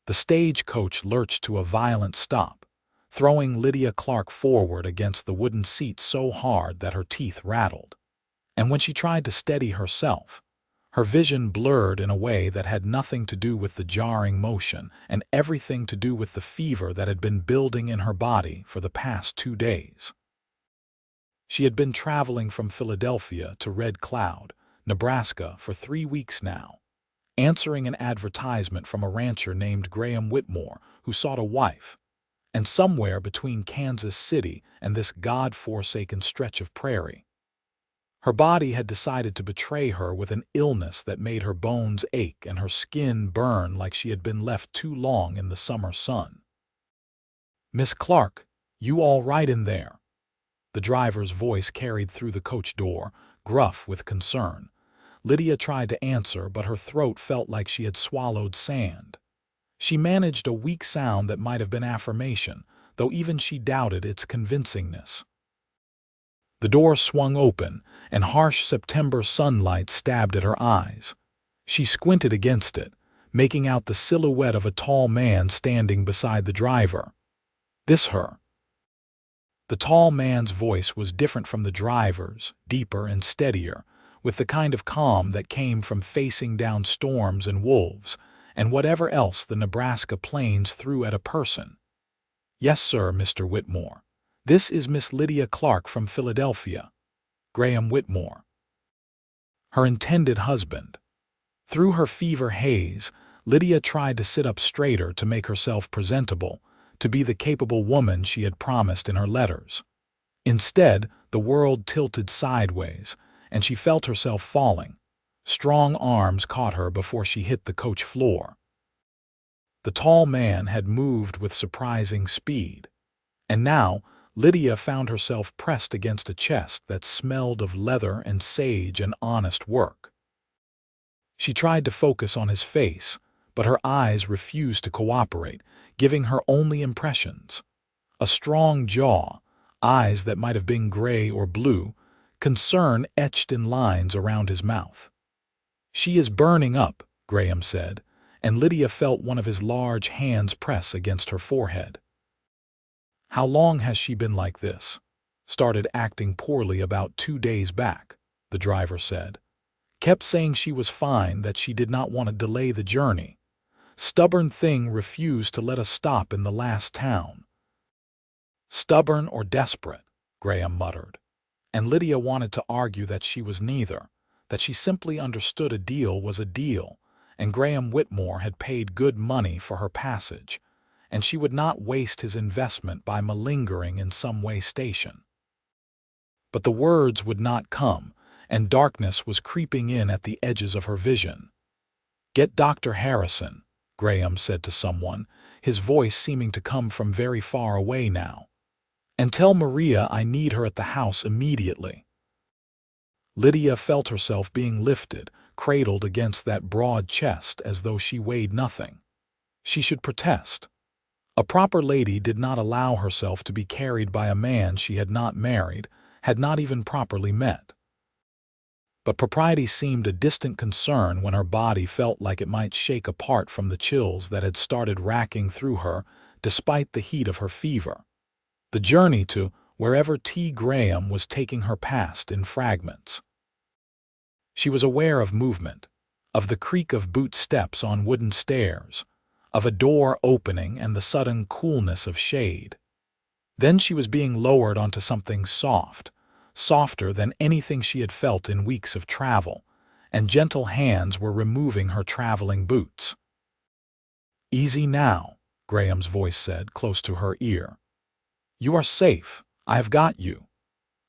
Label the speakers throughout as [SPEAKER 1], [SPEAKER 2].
[SPEAKER 1] The stagecoach lurched to a violent stop, throwing Lydia Clarke forward against the wooden seat so hard that her teeth rattled. And when she tried to steady herself, her vision blurred in a way that had nothing to do with the jarring motion and everything to do with the fever that had been building in her body for the past 2 days. She had been traveling from Philadelphia to Red Cloud, Nebraska, for 3 weeks now, answering an advertisement from a rancher named Graham Whitmore who sought a wife, and somewhere between Kansas City and this God-forsaken stretch of prairie, her body had decided to betray her with an illness that made her bones ache and her skin burn like she had been left too long in the summer sun. "Miss Clarke, you all right in there?" The driver's voice carried through the coach door, gruff with concern. Lydia tried to answer, but her throat felt like she had swallowed sand. She managed a weak sound that might have been affirmation, though even she doubted its convincingness. The door swung open, and harsh September sunlight stabbed at her eyes. She squinted against it, making out the silhouette of a tall man standing beside the driver. "This her?" The tall man's voice was different from the driver's, deeper and steadier, with the kind of calm that came from facing down storms and wolves, and whatever else the Nebraska plains threw at a person. "Yes, sir, Mr. Whitmore. This is Miss Lydia Clarke from Philadelphia. Graham Whitmore, her intended husband." Through her fever haze, Lydia tried to sit up straighter to make herself presentable, to be the capable woman she had promised in her letters. Instead, the world tilted sideways, and she felt herself falling. Strong arms caught her before she hit the coach floor. The tall man had moved with surprising speed, and now Lydia found herself pressed against a chest that smelled of leather and sage and honest work. She tried to focus on his face, but her eyes refused to cooperate, giving her only impressions. A strong jaw, eyes that might have been gray or blue, concern etched in lines around his mouth. "She is burning up," Graham said, and Lydia felt one of his large hands press against her forehead. "How long has she been like this?" "Started acting poorly about 2 days back," the driver said. "Kept saying she was fine, that she did not want to delay the journey. Stubborn thing, refused to let us stop in the last town." "Stubborn or desperate," Graham muttered. And Lydia wanted to argue that she was neither, that she simply understood a deal was a deal, and Graham Whitmore had paid good money for her passage, and she would not waste his investment by malingering in some way station. But the words would not come, and darkness was creeping in at the edges of her vision. "Get Dr. Harrison," Graham said to someone, his voice seeming to come from very far away now. "And tell Maria I need her at the house immediately." Lydia felt herself being lifted, cradled against that broad chest as though she weighed nothing. She should protest. A proper lady did not allow herself to be carried by a man she had not married, had not even properly met. But propriety seemed a distant concern when her body felt like it might shake apart from the chills that had started racking through her despite the heat of her fever. The journey to wherever T. Graham was taking her passed in fragments. She was aware of movement, of the creak of boot steps on wooden stairs, of a door opening and the sudden coolness of shade. Then she was being lowered onto something soft, softer than anything she had felt in weeks of travel, and gentle hands were removing her traveling boots. "Easy now," Graham's voice said, close to her ear. "You are safe. I have got you."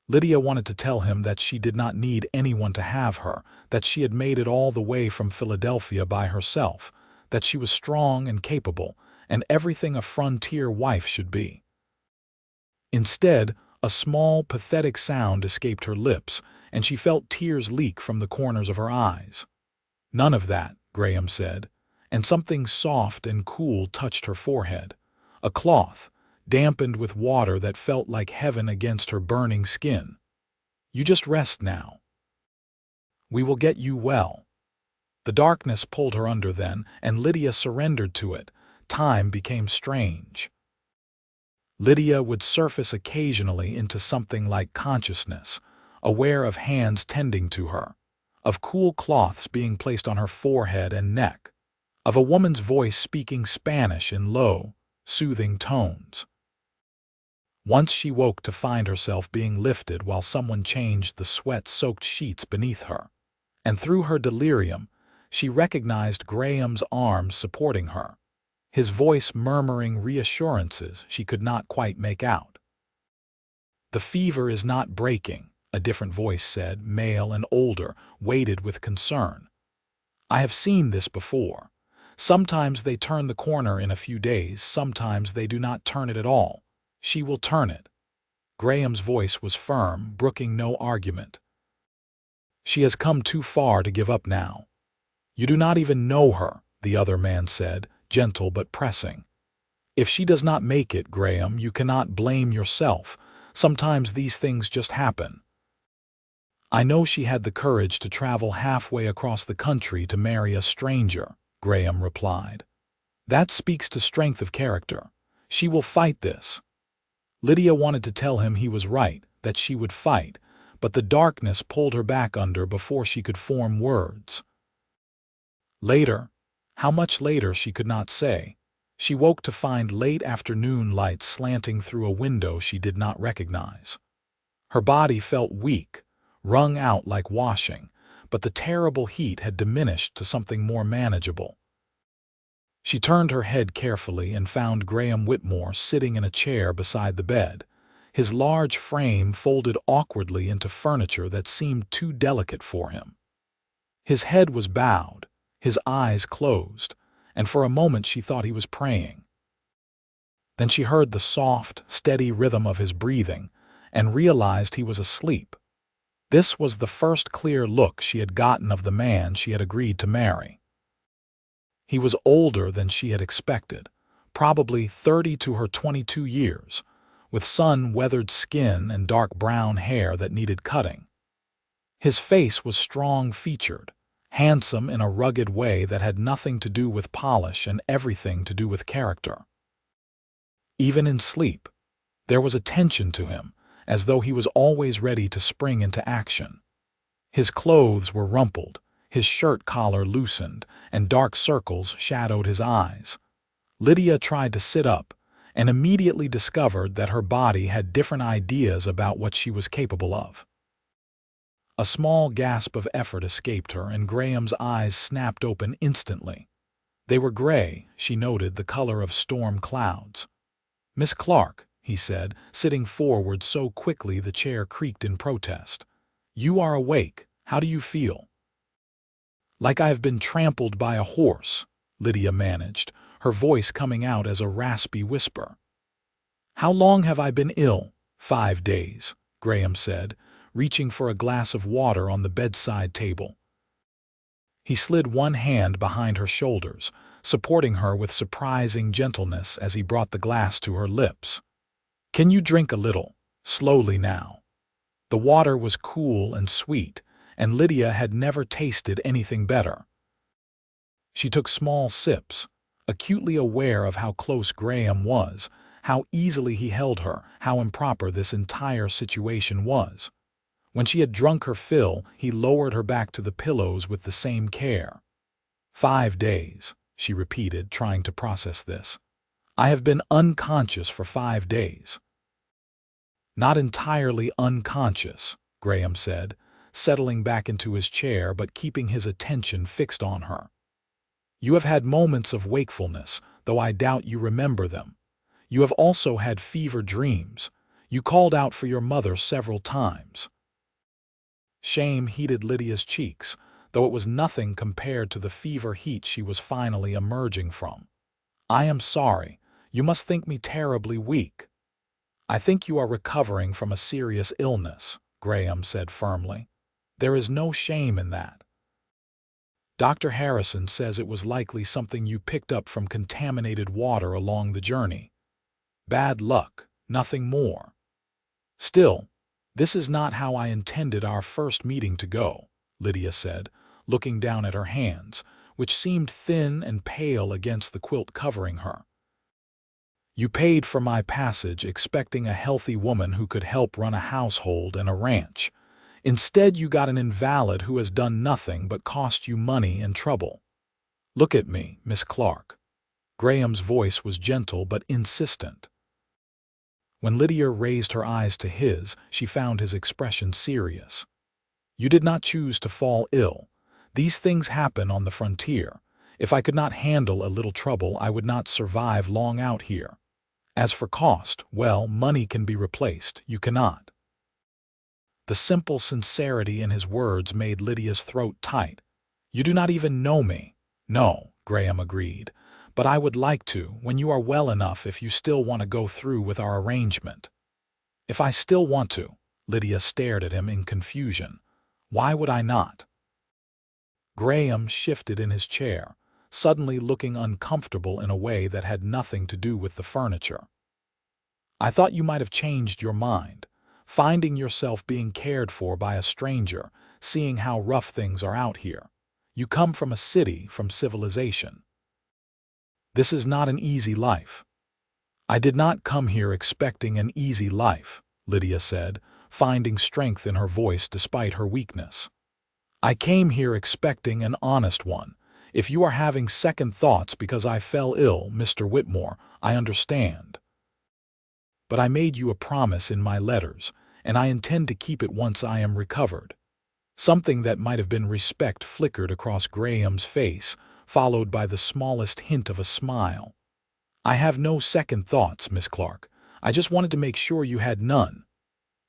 [SPEAKER 1] Lydia wanted to tell him that she did not need anyone to have her, that she had made it all the way from Philadelphia by herself, that she was strong and capable, and everything a frontier wife should be. Instead, a small, pathetic sound escaped her lips, and she felt tears leak from the corners of her eyes. "None of that," Graham said, and something soft and cool touched her forehead. A cloth, dampened with water that felt like heaven against her burning skin. "You just rest now. We will get you well." The darkness pulled her under then, and Lydia surrendered to it, time became strange. Lydia would surface occasionally into something like consciousness, aware of hands tending to her, of cool cloths being placed on her forehead and neck, of a woman's voice speaking Spanish in low, soothing tones. Once she woke to find herself being lifted while someone changed the sweat-soaked sheets beneath her, and through her delirium, she recognized Graham's arms supporting her, his voice murmuring reassurances she could not quite make out. "The fever is not breaking," a different voice said, male and older, weighted with concern. "I have seen this before. Sometimes they turn the corner in a few days, sometimes they do not turn it at all. She will turn it." Graham's voice was firm, brooking no argument. "She has come too far to give up now." "You do not even know her," the other man said, gentle but pressing. "If she does not make it, Graham, you cannot blame yourself. Sometimes these things just happen." "I know she had the courage to travel halfway across the country to marry a stranger," Graham replied. "That speaks to strength of character. She will fight this." Lydia wanted to tell him he was right, that she would fight, but the darkness pulled her back under before she could form words. Later, how much later she could not say, she woke to find late afternoon light slanting through a window she did not recognize. Her body felt weak, wrung out like washing, but the terrible heat had diminished to something more manageable. She turned her head carefully and found Graham Whitmore sitting in a chair beside the bed, his large frame folded awkwardly into furniture that seemed too delicate for him. His head was bowed, his eyes closed, and for a moment she thought he was praying. Then she heard the soft, steady rhythm of his breathing and realized he was asleep. This was the first clear look she had gotten of the man she had agreed to marry. He was older than she had expected, probably 30 to her 22 years, with sun-weathered skin and dark brown hair that needed cutting. His face was strong-featured, handsome in a rugged way that had nothing to do with polish and everything to do with character. Even in sleep, there was a tension to him, as though he was always ready to spring into action. His clothes were rumpled, his shirt collar loosened, and dark circles shadowed his eyes. Lydia tried to sit up, and immediately discovered that her body had different ideas about what she was capable of. A small gasp of effort escaped her, and Graham's eyes snapped open instantly. They were gray, she noted, the color of storm clouds. "Miss Clarke," he said, sitting forward so quickly the chair creaked in protest. "You are awake. How do you feel?" "Like I have been trampled by a horse," Lydia managed, her voice coming out as a raspy whisper. "How long have I been ill?" "5 days," Graham said, reaching for a glass of water on the bedside table. He slid one hand behind her shoulders, supporting her with surprising gentleness as he brought the glass to her lips. "Can you drink a little? Slowly now." The water was cool and sweet, and Lydia had never tasted anything better. She took small sips, acutely aware of how close Graham was, how easily he held her, how improper this entire situation was. When she had drunk her fill, he lowered her back to the pillows with the same care. 5 days, she repeated, trying to process this. "I have been unconscious for 5 days." "Not entirely unconscious," Graham said, settling back into his chair but keeping his attention fixed on her. "You have had moments of wakefulness, though I doubt you remember them. You have also had fever dreams. You called out for your mother several times." Shame heated Lydia's cheeks, though it was nothing compared to the fever heat she was finally emerging from. "I am sorry. You must think me terribly weak." "I think you are recovering from a serious illness," Graham said firmly. "There is no shame in that. Dr. Harrison says it was likely something you picked up from contaminated water along the journey. Bad luck, nothing more. Still, this is not how I intended our first meeting to go," Lydia said, looking down at her hands, which seemed thin and pale against the quilt covering her. "You paid for my passage expecting a healthy woman who could help run a household and a ranch. Instead, you got an invalid who has done nothing but cost you money and trouble. Look at me, Miss Clarke." Graham's voice was gentle but insistent. When Lydia raised her eyes to his, she found his expression serious. "You did not choose to fall ill. These things happen on the frontier. If I could not handle a little trouble, I would not survive long out here. As for cost, well, money can be replaced. You cannot." The simple sincerity in his words made Lydia's throat tight. "You do not even know me." "No," Graham agreed, "but I would like to, when you are well enough, if you still want to go through with our arrangement." "If I still want to?" Lydia stared at him in confusion. "Why would I not?" Graham shifted in his chair, suddenly looking uncomfortable in a way that had nothing to do with the furniture. "I thought you might have changed your mind, finding yourself being cared for by a stranger, seeing how rough things are out here. You come from a city, from civilization. This is not an easy life." "I did not come here expecting an easy life," Lydia said, finding strength in her voice despite her weakness. "I came here expecting an honest one. If you are having second thoughts because I fell ill, Mr. Whitmore, I understand. But I made you a promise in my letters, and I intend to keep it once I am recovered." Something that might have been respect flickered across Graham's face, followed by the smallest hint of a smile. "I have no second thoughts, Miss Clarke. I just wanted to make sure you had none."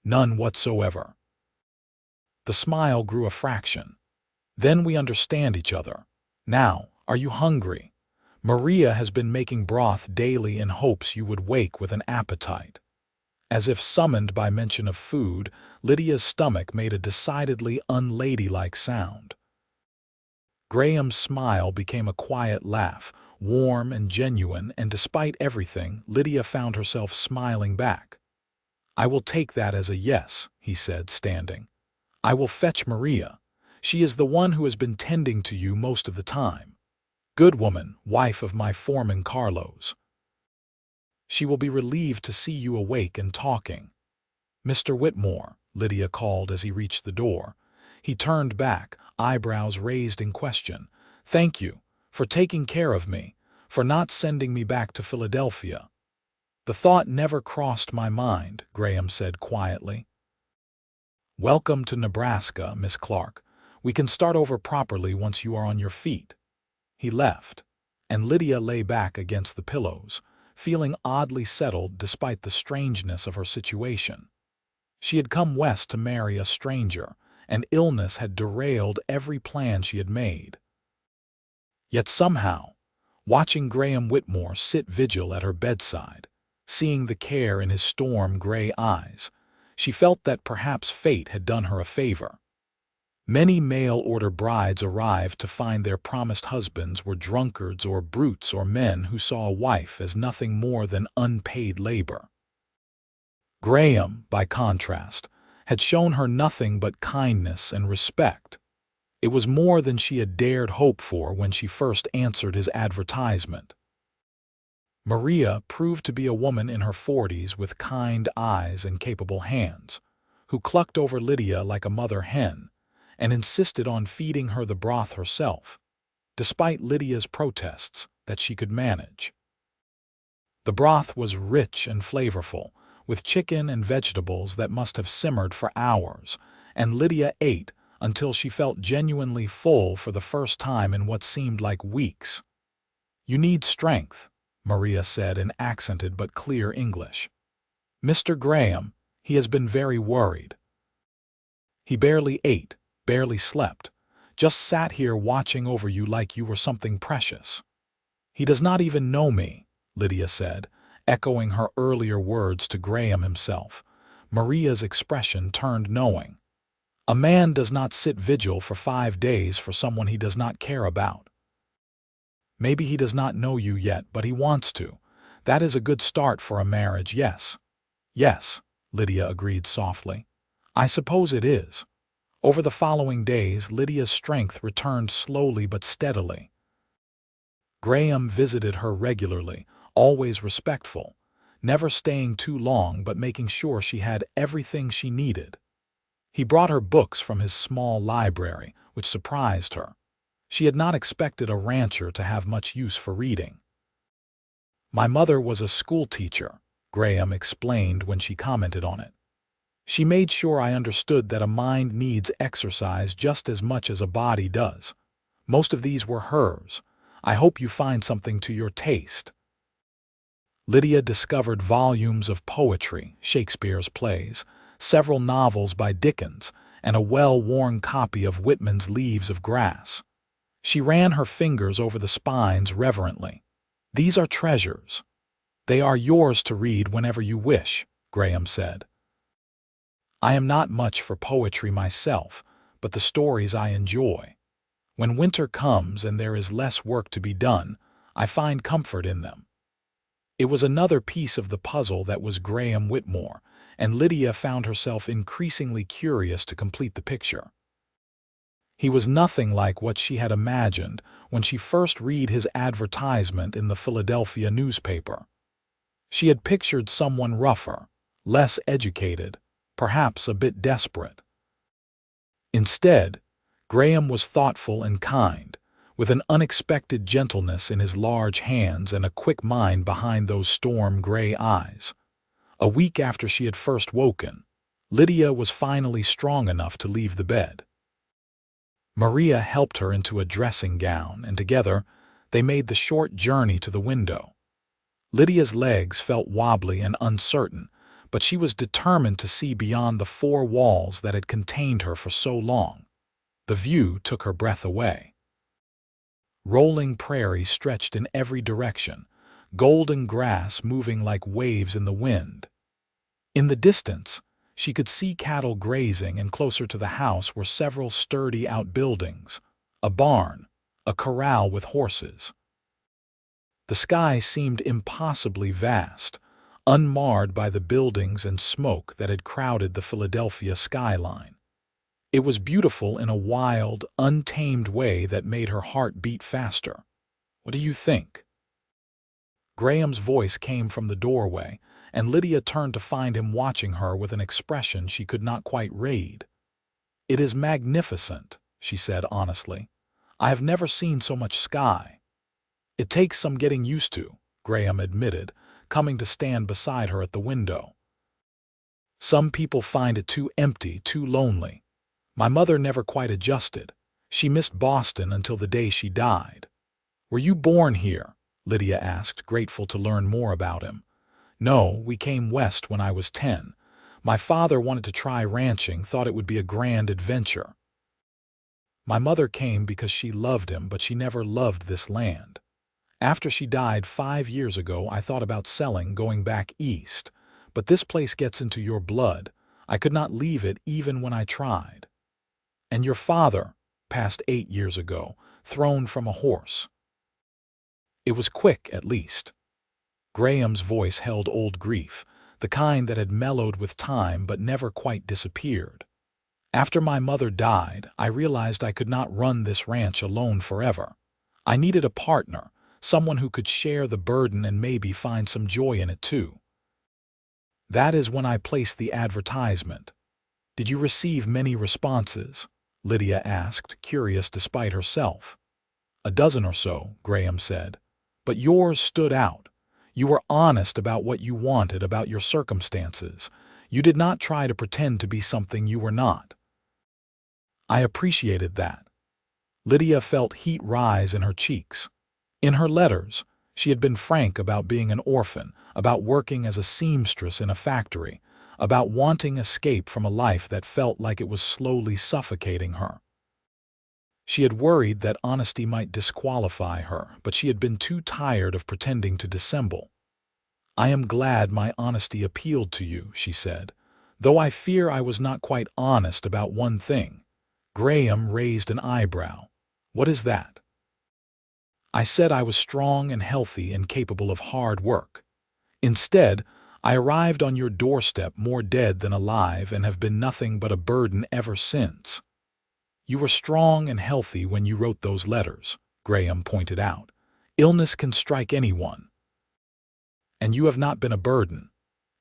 [SPEAKER 1] "None whatsoever." The smile grew a fraction. "Then we understand each other. Now, are you hungry? Maria has been making broth daily in hopes you would wake with an appetite." As if summoned by mention of food, Lydia's stomach made a decidedly unladylike sound. Graham's smile became a quiet laugh, warm and genuine, and despite everything, Lydia found herself smiling back. "I will take that as a yes," he said, standing. "I will fetch Maria. She is the one who has been tending to you most of the time. Good woman, wife of my foreman Carlos. She will be relieved to see you awake and talking." "Mr. Whitmore," Lydia called as he reached the door. He turned back, eyebrows raised in question. "Thank you, for taking care of me, for not sending me back to Philadelphia." "The thought never crossed my mind," Graham said quietly. "Welcome to Nebraska, Miss Clarke. We can start over properly once you are on your feet." He left, and Lydia lay back against the pillows, feeling oddly settled despite the strangeness of her situation. She had come west to marry a stranger, and illness had derailed every plan she had made. Yet somehow, watching Graham Whitmore sit vigil at her bedside, seeing the care in his storm-gray eyes, she felt that perhaps fate had done her a favor. Many mail-order brides arrived to find their promised husbands were drunkards or brutes or men who saw a wife as nothing more than unpaid labor. Graham, by contrast, had shown her nothing but kindness and respect. It was more than she had dared hope for when she first answered his advertisement. Maria proved to be a woman in her 40s with kind eyes and capable hands, who clucked over Lydia like a mother hen, and insisted on feeding her the broth herself, despite Lydia's protests that she could manage. The broth was rich and flavorful, with chicken and vegetables that must have simmered for hours, and Lydia ate until she felt genuinely full for the first time in what seemed like weeks. "You need strength," Maria said in accented but clear English. "Mr. Graham, he has been very worried. He barely ate, barely slept, just sat here watching over you like you were something precious." "He does not even know me," Lydia said, echoing her earlier words to Graham himself. Maria's expression turned knowing. "A man does not sit vigil for 5 days for someone he does not care about. Maybe he does not know you yet, but he wants to. That is a good start for a marriage, yes." "Yes," Lydia agreed softly. "I suppose it is." Over the following days, Lydia's strength returned slowly but steadily. Graham visited her regularly, always respectful, never staying too long but making sure she had everything she needed. He brought her books from his small library, which surprised her. She had not expected a rancher to have much use for reading. "My mother was a school teacher," Graham explained when she commented on it. "She made sure I understood that a mind needs exercise just as much as a body does. Most of these were hers. I hope you find something to your taste." Lydia discovered volumes of poetry, Shakespeare's plays, several novels by Dickens, and a well-worn copy of Whitman's Leaves of Grass. She ran her fingers over the spines reverently. "These are treasures. They are yours to read whenever you wish," Graham said. "I am not much for poetry myself, but the stories I enjoy. When winter comes and there is less work to be done, I find comfort in them." It was another piece of the puzzle that was Graham Whitmore, and Lydia found herself increasingly curious to complete the picture. He was nothing like what she had imagined when she first read his advertisement in the Philadelphia newspaper. She had pictured someone rougher, less educated, perhaps a bit desperate. Instead, Graham was thoughtful and kind, with an unexpected gentleness in his large hands and a quick mind behind those storm-gray eyes. A week after she had first woken, Lydia was finally strong enough to leave the bed. Maria helped her into a dressing gown, and together they made the short journey to the window. Lydia's legs felt wobbly and uncertain, but she was determined to see beyond the four walls that had contained her for so long. The view took her breath away. Rolling prairie stretched in every direction, golden grass moving like waves in the wind. In the distance, she could see cattle grazing, and closer to the house were several sturdy outbuildings, a barn, a corral with horses. The sky seemed impossibly vast, unmarred by the buildings and smoke that had crowded the Philadelphia skyline. It was beautiful in a wild, untamed way that made her heart beat faster. "What do you think?" Graham's voice came from the doorway, and Lydia turned to find him watching her with an expression she could not quite read. "It is magnificent," she said honestly. "I have never seen so much sky." "It takes some getting used to," Graham admitted, coming to stand beside her at the window. "Some people find it too empty, too lonely. My mother never quite adjusted. She missed Boston until the day she died." "Were you born here?" Lydia asked, grateful to learn more about him. "No, we came west when I was 10. My father wanted to try ranching, thought it would be a grand adventure. My mother came because she loved him, but she never loved this land. After she died 5 years ago, I thought about selling, going back east. But this place gets into your blood. I could not leave it even when I tried." "And your father passed 8 years ago, thrown from a horse." "It was quick, at least." Graham's voice held old grief, the kind that had mellowed with time but never quite disappeared. "After my mother died, I realized I could not run this ranch alone forever. I needed a partner, someone who could share the burden and maybe find some joy in it too. That is when I placed the advertisement." "Did you receive many responses?" Lydia asked, curious despite herself. "A dozen or so," Graham said. "But yours stood out. You were honest about what you wanted, about your circumstances. You did not try to pretend to be something you were not." I appreciated that. Lydia felt heat rise in her cheeks. In her letters, she had been frank about being an orphan, about working as a seamstress in a factory, about wanting escape from a life that felt like it was slowly suffocating her. She had worried that honesty might disqualify her, but she had been too tired of pretending to dissemble. "I am glad my honesty appealed to you," she said, "though I fear I was not quite honest about one thing." Graham raised an eyebrow. "What is that?" "I said I was strong and healthy and capable of hard work. Instead, I arrived on your doorstep more dead than alive and have been nothing but a burden ever since." "You were strong and healthy when you wrote those letters," Graham pointed out. Illness can strike anyone, and you have not been a burden.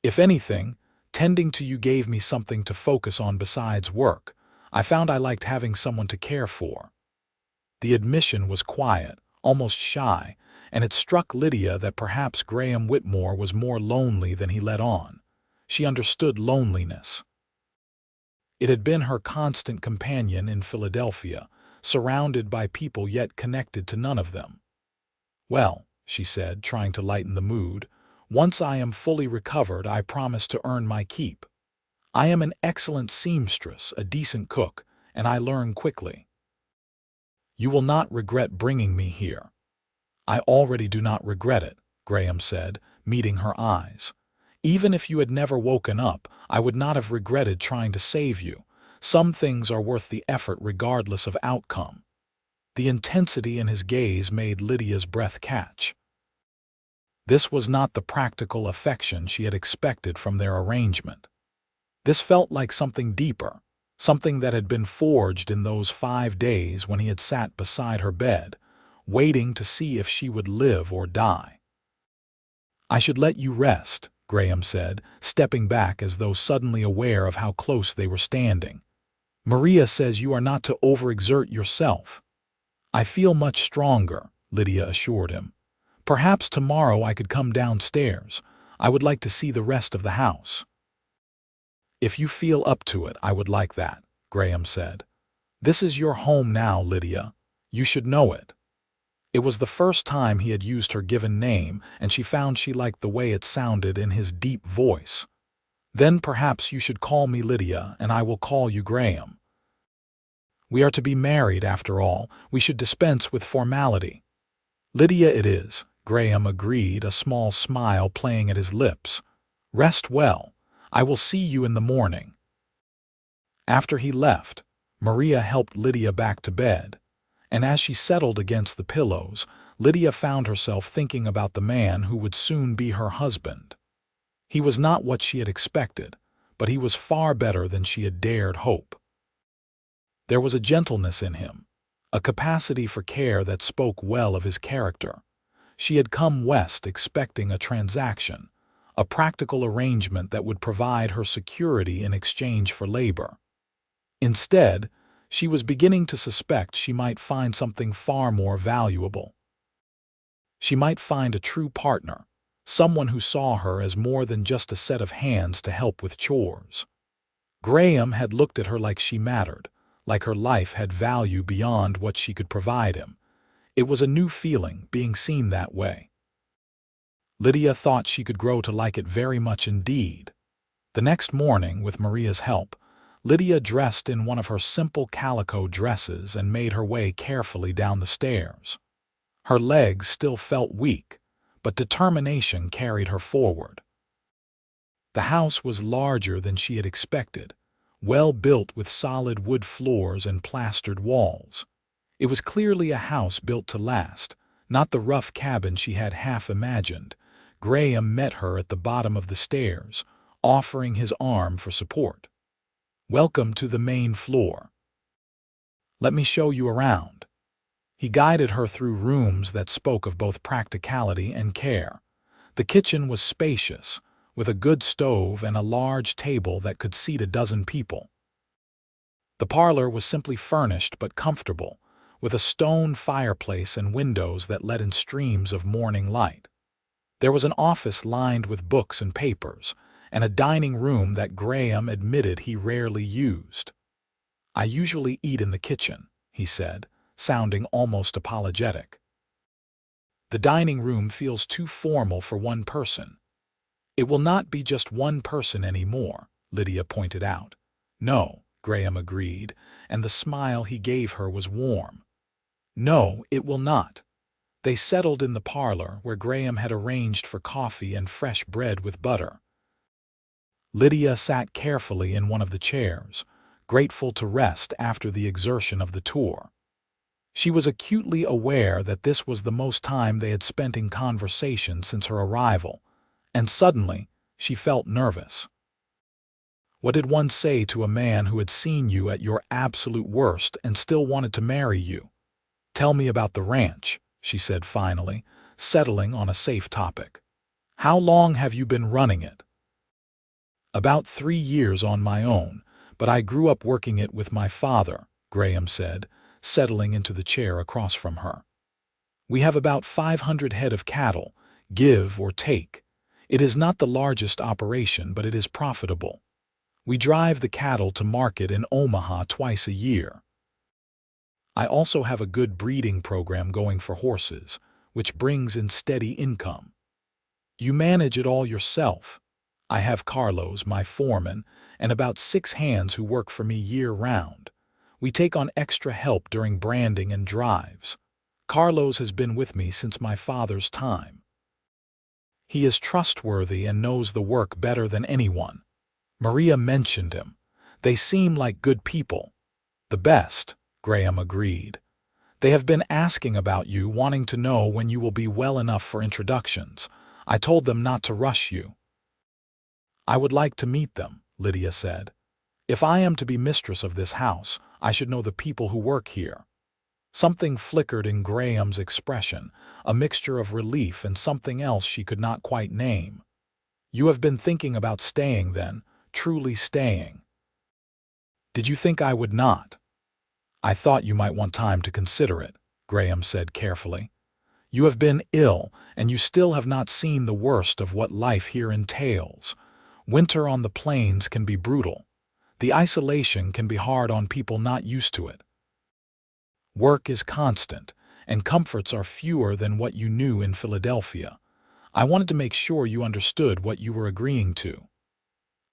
[SPEAKER 1] If anything, tending to you gave me something to focus on besides work. I found I liked having someone to care for." The admission was quiet, almost shy, and it struck Lydia that perhaps Graham Whitmore was more lonely than he let on. She understood loneliness. It had been her constant companion in Philadelphia, surrounded by people yet connected to none of them. "Well," she said, trying to lighten the mood, "once I am fully recovered, I promise to earn my keep. I am an excellent seamstress, a decent cook, and I learn quickly. You will not regret bringing me here." "I already do not regret it," Graham said, meeting her eyes. "Even if you had never woken up, I would not have regretted trying to save you. Some things are worth the effort regardless of outcome." The intensity in his gaze made Lydia's breath catch. This was not the practical affection she had expected from their arrangement. This felt like something deeper, something that had been forged in those 5 days when he had sat beside her bed, waiting to see if she would live or die. "I should let you rest," Graham said, stepping back as though suddenly aware of how close they were standing. "Maria says you are not to overexert yourself." "I feel much stronger," Lydia assured him. "Perhaps tomorrow I could come downstairs. I would like to see the rest of the house." "If you feel up to it, I would like that," Graham said. "This is your home now, Lydia. You should know it." It was the first time he had used her given name, and she found she liked the way it sounded in his deep voice. "Then perhaps you should call me Lydia, and I will call you Graham. We are to be married, after all. We should dispense with formality." "Lydia it is," Graham agreed, a small smile playing at his lips. "Rest well. I will see you in the morning." After he left, Maria helped Lydia back to bed, and as she settled against the pillows, Lydia found herself thinking about the man who would soon be her husband. He was not what she had expected, but he was far better than she had dared hope. There was a gentleness in him, a capacity for care that spoke well of his character. She had come west expecting a transaction, a practical arrangement that would provide her security in exchange for labor. Instead, she was beginning to suspect she might find something far more valuable. She might find a true partner, someone who saw her as more than just a set of hands to help with chores. Graham had looked at her like she mattered, like her life had value beyond what she could provide him. It was a new feeling, being seen that way. Lydia thought she could grow to like it very much indeed. The next morning, with Maria's help, Lydia dressed in one of her simple calico dresses and made her way carefully down the stairs. Her legs still felt weak, but determination carried her forward. The house was larger than she had expected, well built with solid wood floors and plastered walls. It was clearly a house built to last, not the rough cabin she had half imagined. Graham met her at the bottom of the stairs, offering his arm for support. "Welcome to the main floor. Let me show you around." He guided her through rooms that spoke of both practicality and care. The kitchen was spacious, with a good stove and a large table that could seat a dozen people. The parlor was simply furnished but comfortable, with a stone fireplace and windows that let in streams of morning light. There was an office lined with books and papers, and a dining room that Graham admitted he rarely used. "I usually eat in the kitchen," he said, sounding almost apologetic. "The dining room feels too formal for one person." "It will not be just one person anymore," Lydia pointed out. "No," Graham agreed, and the smile he gave her was warm. "No, it will not." They settled in the parlor, where Graham had arranged for coffee and fresh bread with butter. Lydia sat carefully in one of the chairs, grateful to rest after the exertion of the tour. She was acutely aware that this was the most time they had spent in conversation since her arrival, and suddenly she felt nervous. What did one say to a man who had seen you at your absolute worst and still wanted to marry you? "Tell me about the ranch," she said finally, settling on a safe topic. How long have you been running it? About 3 years on my own, but I grew up working it with my father, Graham said, settling into the chair across from her. We have about 500 head of cattle, give or take. It is not the largest operation, but it is profitable. We drive the cattle to market in Omaha twice a year. I also have a good breeding program going for horses, which brings in steady income. You manage it all yourself. I have Carlos, my foreman, and about 6 hands who work for me year-round. We take on extra help during branding and drives. Carlos has been with me since my father's time. He is trustworthy and knows the work better than anyone. Maria mentioned him. They seem like good people. The best, Graham agreed. They have been asking about you, wanting to know when you will be well enough for introductions. I told them not to rush you. I would like to meet them, Lydia said. If I am to be mistress of this house, I should know the people who work here. Something flickered in Graham's expression, a mixture of relief and something else she could not quite name. You have been thinking about staying then, truly staying. Did you think I would not? I thought you might want time to consider it, Graham said carefully. You have been ill, and you still have not seen the worst of what life here entails. Winter on the plains can be brutal. The isolation can be hard on people not used to it. Work is constant, and comforts are fewer than what you knew in Philadelphia. I wanted to make sure you understood what you were agreeing to.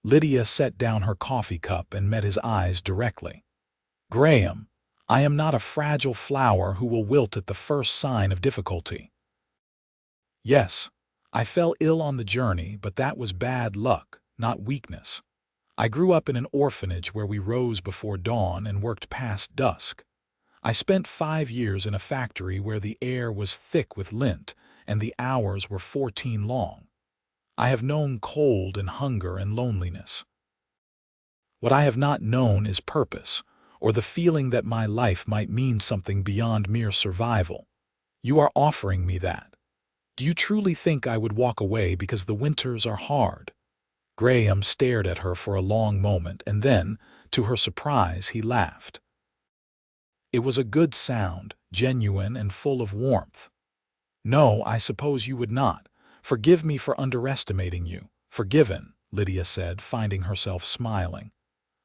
[SPEAKER 1] Lydia set down her coffee cup and met his eyes directly. Graham, I am not a fragile flower who will wilt at the first sign of difficulty. Yes, I fell ill on the journey, but that was bad luck, not weakness. I grew up in an orphanage where we rose before dawn and worked past dusk. I spent 5 years in a factory where the air was thick with lint and the hours were 14 long. I have known cold and hunger and loneliness. What I have not known is purpose, or the feeling that my life might mean something beyond mere survival. You are offering me that. Do you truly think I would walk away because the winters are hard? Graham stared at her for a long moment, and then, to her surprise, he laughed. It was a good sound, genuine and full of warmth. No, I suppose you would not. Forgive me for underestimating you. Forgiven, Lydia said, finding herself smiling.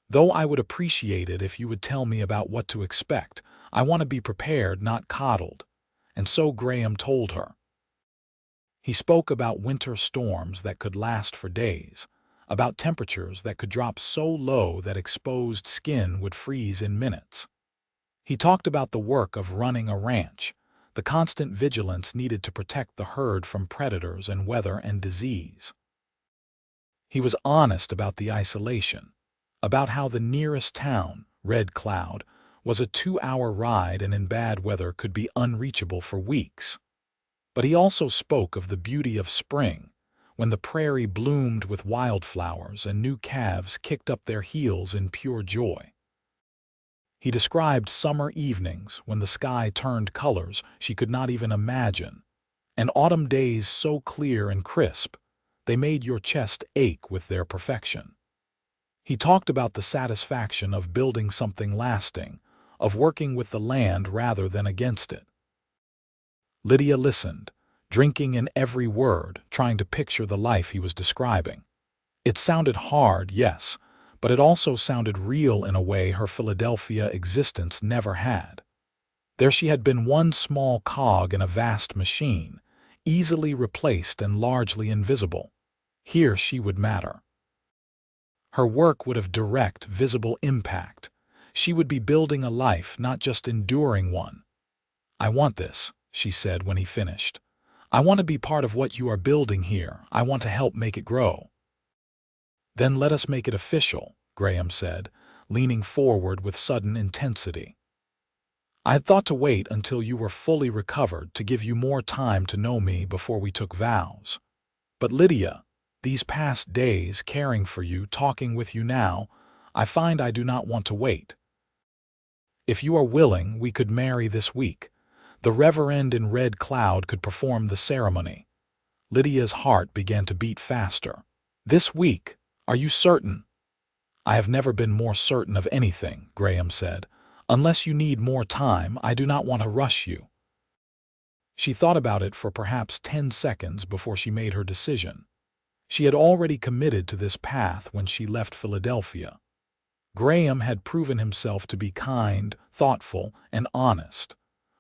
[SPEAKER 1] Though I would appreciate it if you would tell me about what to expect. I want to be prepared, not coddled. And so Graham told her. He spoke about winter storms that could last for days, about temperatures that could drop so low that exposed skin would freeze in minutes. He talked about the work of running a ranch, the constant vigilance needed to protect the herd from predators and weather and disease. He was honest about the isolation, about how the nearest town, Red Cloud, was a 2-hour ride and in bad weather could be unreachable for weeks. But he also spoke of the beauty of spring, when the prairie bloomed with wildflowers and new calves kicked up their heels in pure joy. He described summer evenings when the sky turned colors she could not even imagine, and autumn days so clear and crisp they made your chest ache with their perfection. He talked about the satisfaction of building something lasting, of working with the land rather than against it. Lydia listened, drinking in every word, trying to picture the life he was describing. It sounded hard, yes, but it also sounded real in a way her Philadelphia existence never had. There she had been one small cog in a vast machine, easily replaced and largely invisible. Here she would matter. Her work would have direct, visible impact. She would be building a life, not just enduring one. I want this, she said when he finished. I want to be part of what you are building here. I want to help make it grow. Then let us make it official, Graham said, leaning forward with sudden intensity. I had thought to wait until you were fully recovered to give you more time to know me before we took vows. But Lydia, these past days, caring for you, talking with you now, I find I do not want to wait. If you are willing, we could marry this week. The reverend in red cloud could perform the ceremony. Lydia's heart began to beat faster. "This week, are you certain?" "I have never been more certain of anything," Graham said. "Unless you need more time, I do not want to rush you." She thought about it for perhaps 10 seconds before she made her decision. She had already committed to this path when she left Philadelphia. Graham had proven himself to be kind, thoughtful, and honest.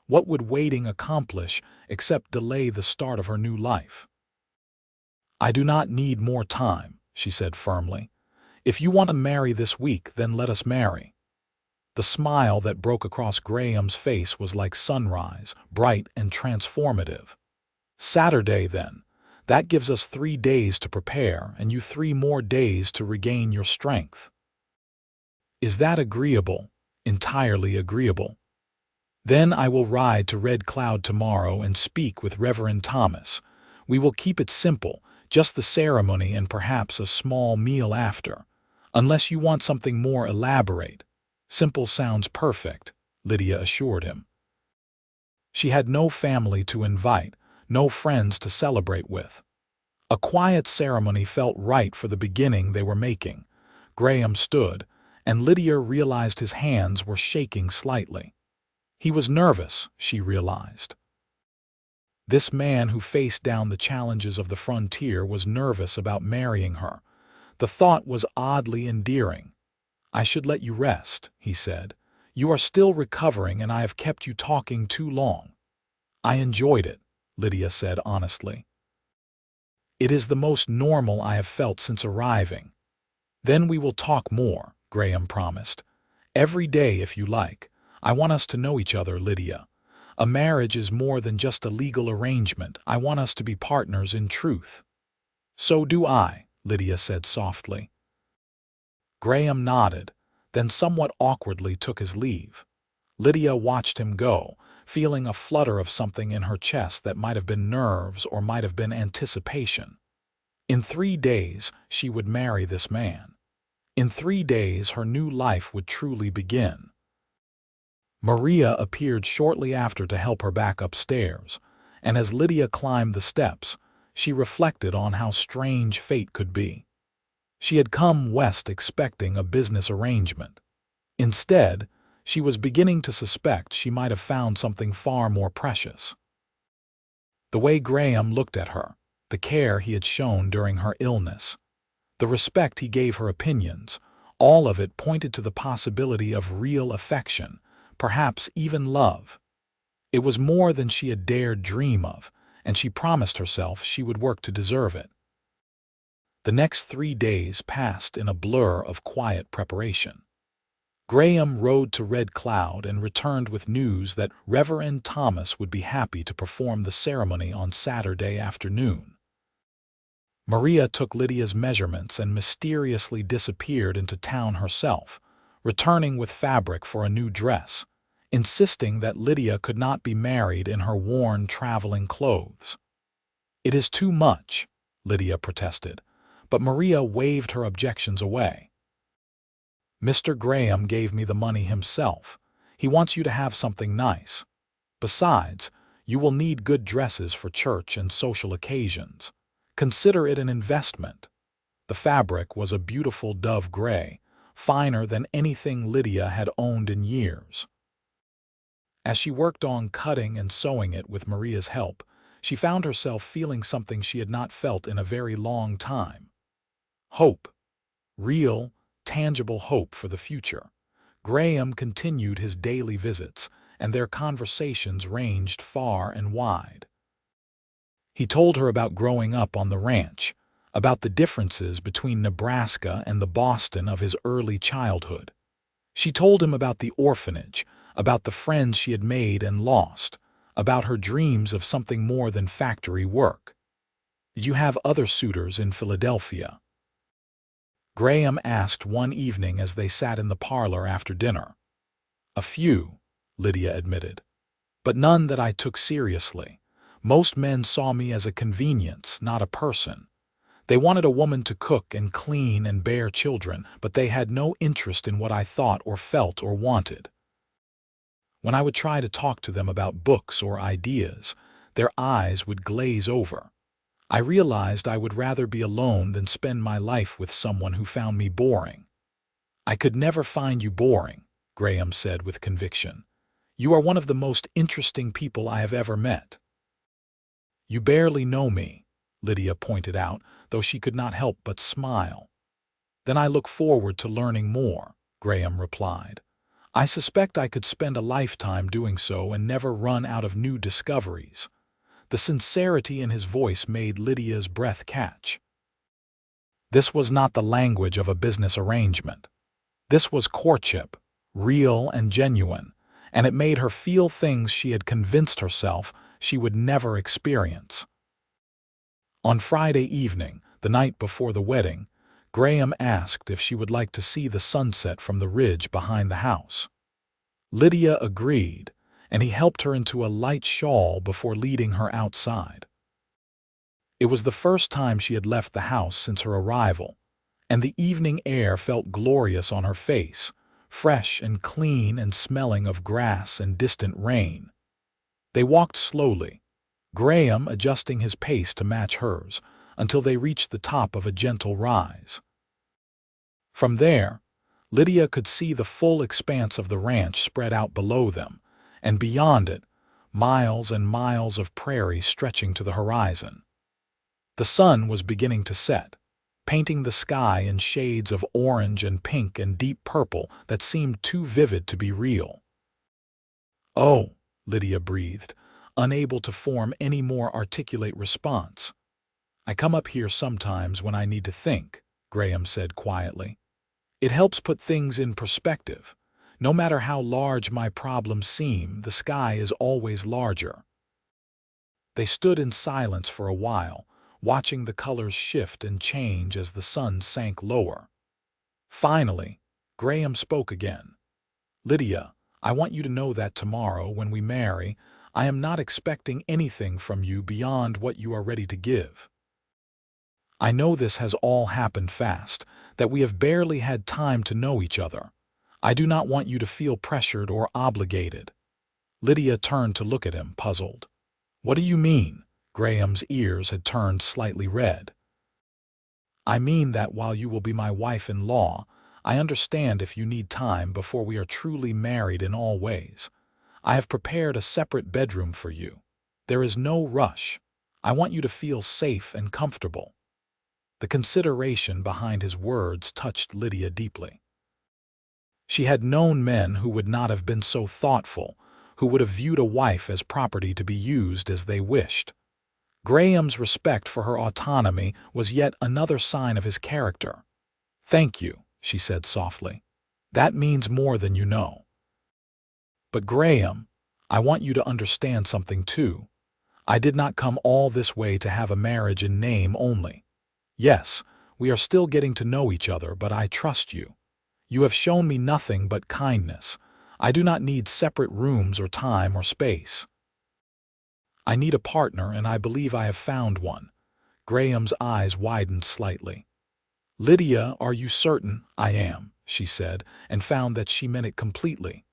[SPEAKER 1] What would waiting accomplish except delay the start of her new life? "I do not need more time," she said firmly. "If you want to marry this week, then let us marry." The smile that broke across Graham's face was like sunrise, bright and transformative. "Saturday, then. That gives us 3 days to prepare, and you 3 more days to regain your strength." "Is that agreeable?" "Entirely agreeable." "Then I will ride to Red Cloud tomorrow and speak with Reverend Thomas. We will keep it simple, just the ceremony and perhaps a small meal after. Unless you want something more elaborate." "Simple sounds perfect," Lydia assured him. She had no family to invite, no friends to celebrate with. A quiet ceremony felt right for the beginning they were making. Graham stood, and Lydia realized his hands were shaking slightly. He was nervous, she realized. This man who faced down the challenges of the frontier was nervous about marrying her. The thought was oddly endearing. "I should let you rest," he said. "You are still recovering and I have kept you talking too long." "I enjoyed it," Lydia said honestly. "It is the most normal I have felt since arriving." "Then we will talk more," Graham promised. "Every day if you like. I want us to know each other, Lydia. A marriage is more than just a legal arrangement. I want us to be partners in truth." "So do I," Lydia said softly. Graham nodded, then somewhat awkwardly took his leave. Lydia watched him go, feeling a flutter of something in her chest that might have been nerves or might have been anticipation. In 3 days, she would marry this man. In 3 days, her new life would truly begin. Maria appeared shortly after to help her back upstairs, and as Lydia climbed the steps, she reflected on how strange fate could be. She had come west expecting a business arrangement. Instead, she was beginning to suspect she might have found something far more precious. The way Graham looked at her, the care he had shown during her illness, the respect he gave her opinions, all of it pointed to the possibility of real affection, perhaps even love. It was more than she had dared dream of, and she promised herself she would work to deserve it. The next 3 days passed in a blur of quiet preparation. Graham rode to Red Cloud and returned with news that Reverend Thomas would be happy to perform the ceremony on Saturday afternoon. Maria took Lydia's measurements and mysteriously disappeared into town herself, returning with fabric for a new dress, insisting that Lydia could not be married in her worn traveling clothes. "It is too much," Lydia protested, but Maria waved her objections away. "Mr. Graham gave me the money himself. He wants you to have something nice. Besides, you will need good dresses for church and social occasions. Consider it an investment." The fabric was a beautiful dove gray, finer than anything Lydia had owned in years. As she worked on cutting and sewing it with Maria's help, she found herself feeling something she had not felt in a very long time. Hope. Real, tangible hope for the future. Graham continued his daily visits, and their conversations ranged far and wide. He told her about growing up on the ranch, about the differences between Nebraska and the Boston of his early childhood. She told him about the orphanage, about the friends she had made and lost, about her dreams of something more than factory work. "Did you have other suitors in Philadelphia?" Graham asked one evening as they sat in the parlor after dinner. "A few," Lydia admitted, "but none that I took seriously. Most men saw me as a convenience, not a person. They wanted a woman to cook and clean and bear children, but they had no interest in what I thought or felt or wanted." When I would try to talk to them about books or ideas, their eyes would glaze over. I realized I would rather be alone than spend my life with someone who found me boring. "I could never find you boring," Graham said with conviction. "You are one of the most interesting people I have ever met." "You barely know me," Lydia pointed out, though she could not help but smile. "Then I look forward to learning more," Graham replied. "I suspect I could spend a lifetime doing so and never run out of new discoveries." The sincerity in his voice made Lydia's breath catch. This was not the language of a business arrangement. This was courtship, real and genuine, and it made her feel things she had convinced herself she would never experience. On Friday evening, the night before the wedding, Graham asked if she would like to see the sunset from the ridge behind the house. Lydia agreed, and he helped her into a light shawl before leading her outside. It was the first time she had left the house since her arrival, and the evening air felt glorious on her face, fresh and clean and smelling of grass and distant rain. They walked slowly, Graham adjusting his pace to match hers, until they reached the top of a gentle rise. From there, Lydia could see the full expanse of the ranch spread out below them, and beyond it, miles and miles of prairie stretching to the horizon. The sun was beginning to set, painting the sky in shades of orange and pink and deep purple that seemed too vivid to be real. "Oh," Lydia breathed, unable to form any more articulate response. "I come up here sometimes when I need to think," Graham said quietly. "It helps put things in perspective. No matter how large my problems seem, the sky is always larger." They stood in silence for a while, watching the colors shift and change as the sun sank lower. Finally, Graham spoke again. "Lydia, I want you to know that tomorrow, when we marry, I am not expecting anything from you beyond what you are ready to give. I know this has all happened fast, that we have barely had time to know each other. I do not want you to feel pressured or obligated." Lydia turned to look at him, puzzled. "What do you mean?" Graham's ears had turned slightly red. "I mean that while you will be my wife-in-law, I understand if you need time before we are truly married in all ways. I have prepared a separate bedroom for you. There is no rush. I want you to feel safe and comfortable." The consideration behind his words touched Lydia deeply. She had known men who would not have been so thoughtful, who would have viewed a wife as property to be used as they wished. Graham's respect for her autonomy was yet another sign of his character. "Thank you," she said softly. "That means more than you know. But Graham, I want you to understand something too. I did not come all this way to have a marriage in name only. Yes, we are still getting to know each other, but I trust you. You have shown me nothing but kindness. I do not need separate rooms or time or space. I need a partner, and I believe I have found one." Graham's eyes widened slightly. "Lydia, are you certain?" "I am," she said, and found that she meant it completely.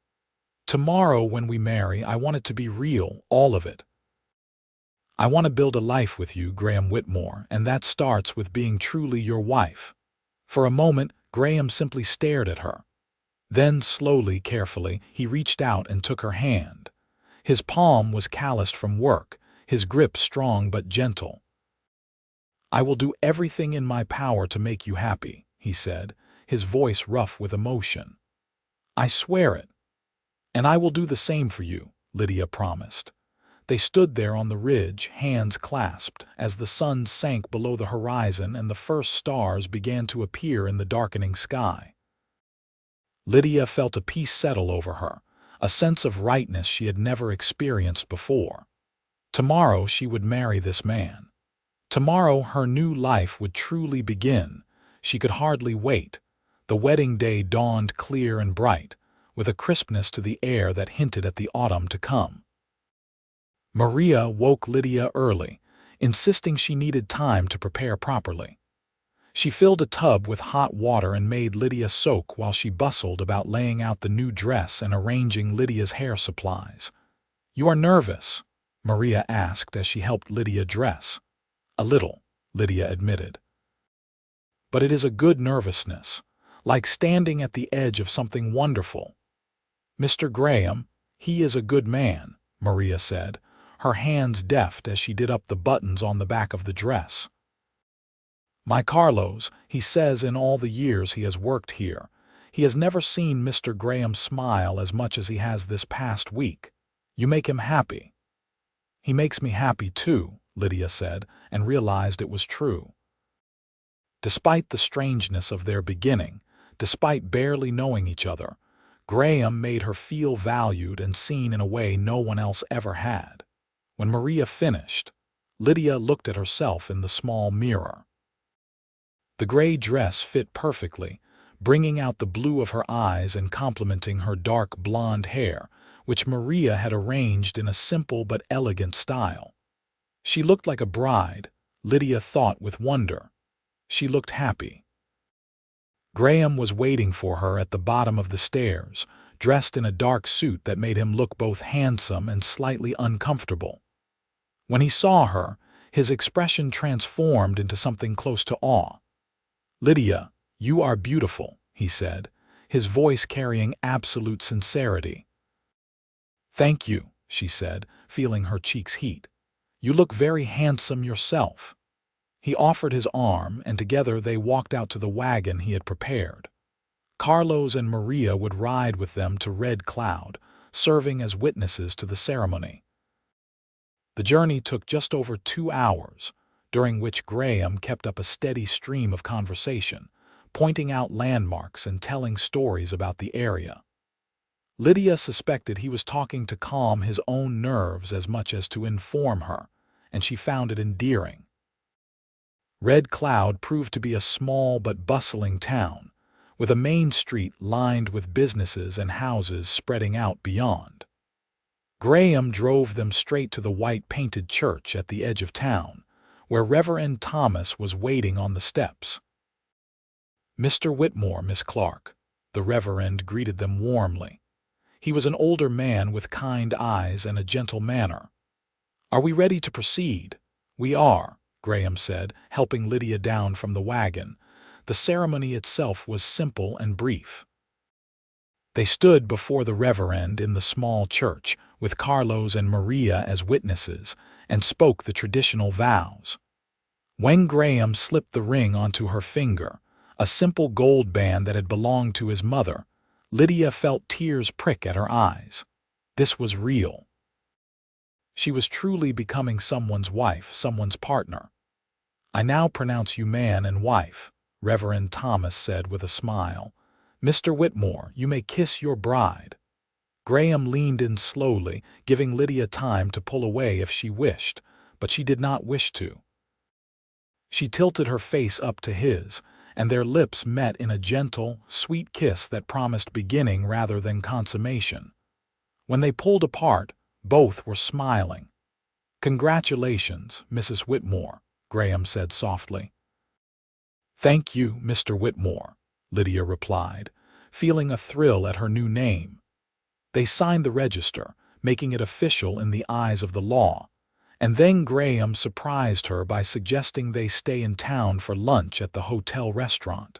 [SPEAKER 1] "Tomorrow, when we marry, I want it to be real, all of it. I want to build a life with you, Graham Whitmore, and that starts with being truly your wife." For a moment, Graham simply stared at her. Then, slowly, carefully, he reached out and took her hand. His palm was calloused from work, his grip strong but gentle. "I will do everything in my power to make you happy," he said, his voice rough with emotion. "I swear it." "And I will do the same for you," Lydia promised. They stood there on the ridge, hands clasped, as the sun sank below the horizon and the first stars began to appear in the darkening sky. Lydia felt a peace settle over her, a sense of rightness she had never experienced before. Tomorrow she would marry this man. Tomorrow her new life would truly begin. She could hardly wait. The wedding day dawned clear and bright, with a crispness to the air that hinted at the autumn to come. Maria woke Lydia early, insisting she needed time to prepare properly. She filled a tub with hot water and made Lydia soak while she bustled about laying out the new dress and arranging Lydia's hair supplies. "You are nervous?" Maria asked as she helped Lydia dress. "A little," Lydia admitted. "But it is a good nervousness, like standing at the edge of something wonderful." "Mr. Graham, he is a good man," Maria said, her hands deft as she did up the buttons on the back of the dress. "My Carlos, he says in all the years he has worked here, he has never seen Mr. Graham smile as much as he has this past week. You make him happy." "He makes me happy too," Lydia said, and realized it was true. Despite the strangeness of their beginning, despite barely knowing each other, Graham made her feel valued and seen in a way no one else ever had. When Maria finished, Lydia looked at herself in the small mirror. The gray dress fit perfectly, bringing out the blue of her eyes and complementing her dark blonde hair, which Maria had arranged in a simple but elegant style. She looked like a bride, Lydia thought with wonder. She looked happy. Graham was waiting for her at the bottom of the stairs, dressed in a dark suit that made him look both handsome and slightly uncomfortable. When he saw her, his expression transformed into something close to awe. "Lydia, you are beautiful," he said, his voice carrying absolute sincerity. "Thank you," she said, feeling her cheeks heat. "You look very handsome yourself." He offered his arm, and together they walked out to the wagon he had prepared. Carlos and Maria would ride with them to Red Cloud, serving as witnesses to the ceremony. The journey took just over 2 hours, during which Graham kept up a steady stream of conversation, pointing out landmarks and telling stories about the area. Lydia suspected he was talking to calm his own nerves as much as to inform her, and she found it endearing. Red Cloud proved to be a small but bustling town, with a main street lined with businesses and houses spreading out beyond. Graham drove them straight to the white-painted church at the edge of town, where Reverend Thomas was waiting on the steps. "Mr. Whitmore, Miss Clarke," the Reverend greeted them warmly. He was an older man with kind eyes and a gentle manner. "Are we ready to proceed?" "We are," Graham said, helping Lydia down from the wagon. The ceremony itself was simple and brief. They stood before the Reverend in the small church, with Carlos and Maria as witnesses, and spoke the traditional vows. When Graham slipped the ring onto her finger, a simple gold band that had belonged to his mother, Lydia felt tears prick at her eyes. This was real. She was truly becoming someone's wife, someone's partner. "I now pronounce you man and wife," Reverend Thomas said with a smile. "Mr. Whitmore, you may kiss your bride." Graham leaned in slowly, giving Lydia time to pull away if she wished, but she did not wish to. She tilted her face up to his, and their lips met in a gentle, sweet kiss that promised beginning rather than consummation. When they pulled apart, both were smiling. "Congratulations, Mrs. Whitmore," Graham said softly. "Thank you, Mr. Whitmore," Lydia replied, feeling a thrill at her new name. They signed the register, making it official in the eyes of the law, and then Graham surprised her by suggesting they stay in town for lunch at the hotel restaurant.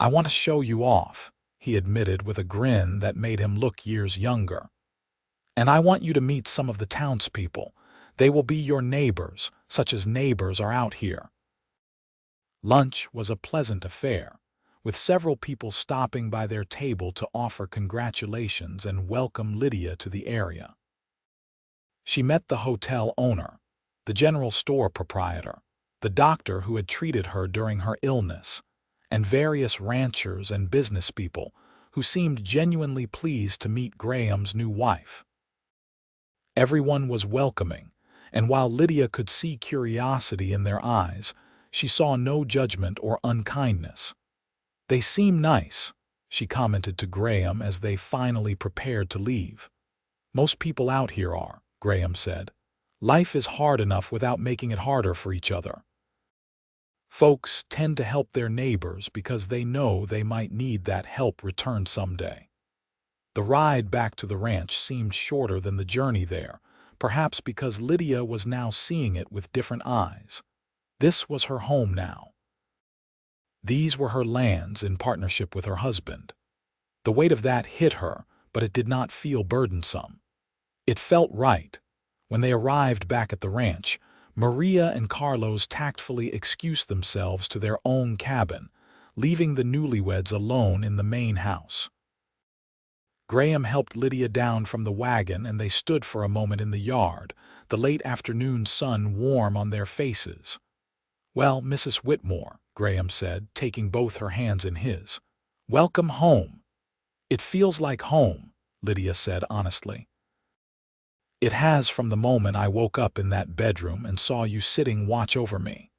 [SPEAKER 1] "I want to show you off," he admitted with a grin that made him look years younger. "And I want you to meet some of the townspeople. They will be your neighbors, such as neighbors are out here." Lunch was a pleasant affair, with several people stopping by their table to offer congratulations and welcome Lydia to the area. She met the hotel owner, the general store proprietor, the doctor who had treated her during her illness, and various ranchers and business people who seemed genuinely pleased to meet Graham's new wife. Everyone was welcoming, and while Lydia could see curiosity in their eyes, she saw no judgment or unkindness. "They seem nice," she commented to Graham as they finally prepared to leave. "Most people out here are," Graham said. "Life is hard enough without making it harder for each other." Folks tend to help their neighbors because they know they might need that help returned someday. The ride back to the ranch seemed shorter than the journey there, perhaps because Lydia was now seeing it with different eyes. This was her home now. These were her lands in partnership with her husband. The weight of that hit her, but it did not feel burdensome. It felt right. When they arrived back at the ranch, Maria and Carlos tactfully excused themselves to their own cabin, leaving the newlyweds alone in the main house. Graham helped Lydia down from the wagon and they stood for a moment in the yard, the late afternoon sun warm on their faces. "Well, Mrs. Whitmore," Graham said, taking both her hands in his. "Welcome home." "It feels like home," Lydia said honestly. "It has from the moment I woke up in that bedroom and saw you sitting watch over me."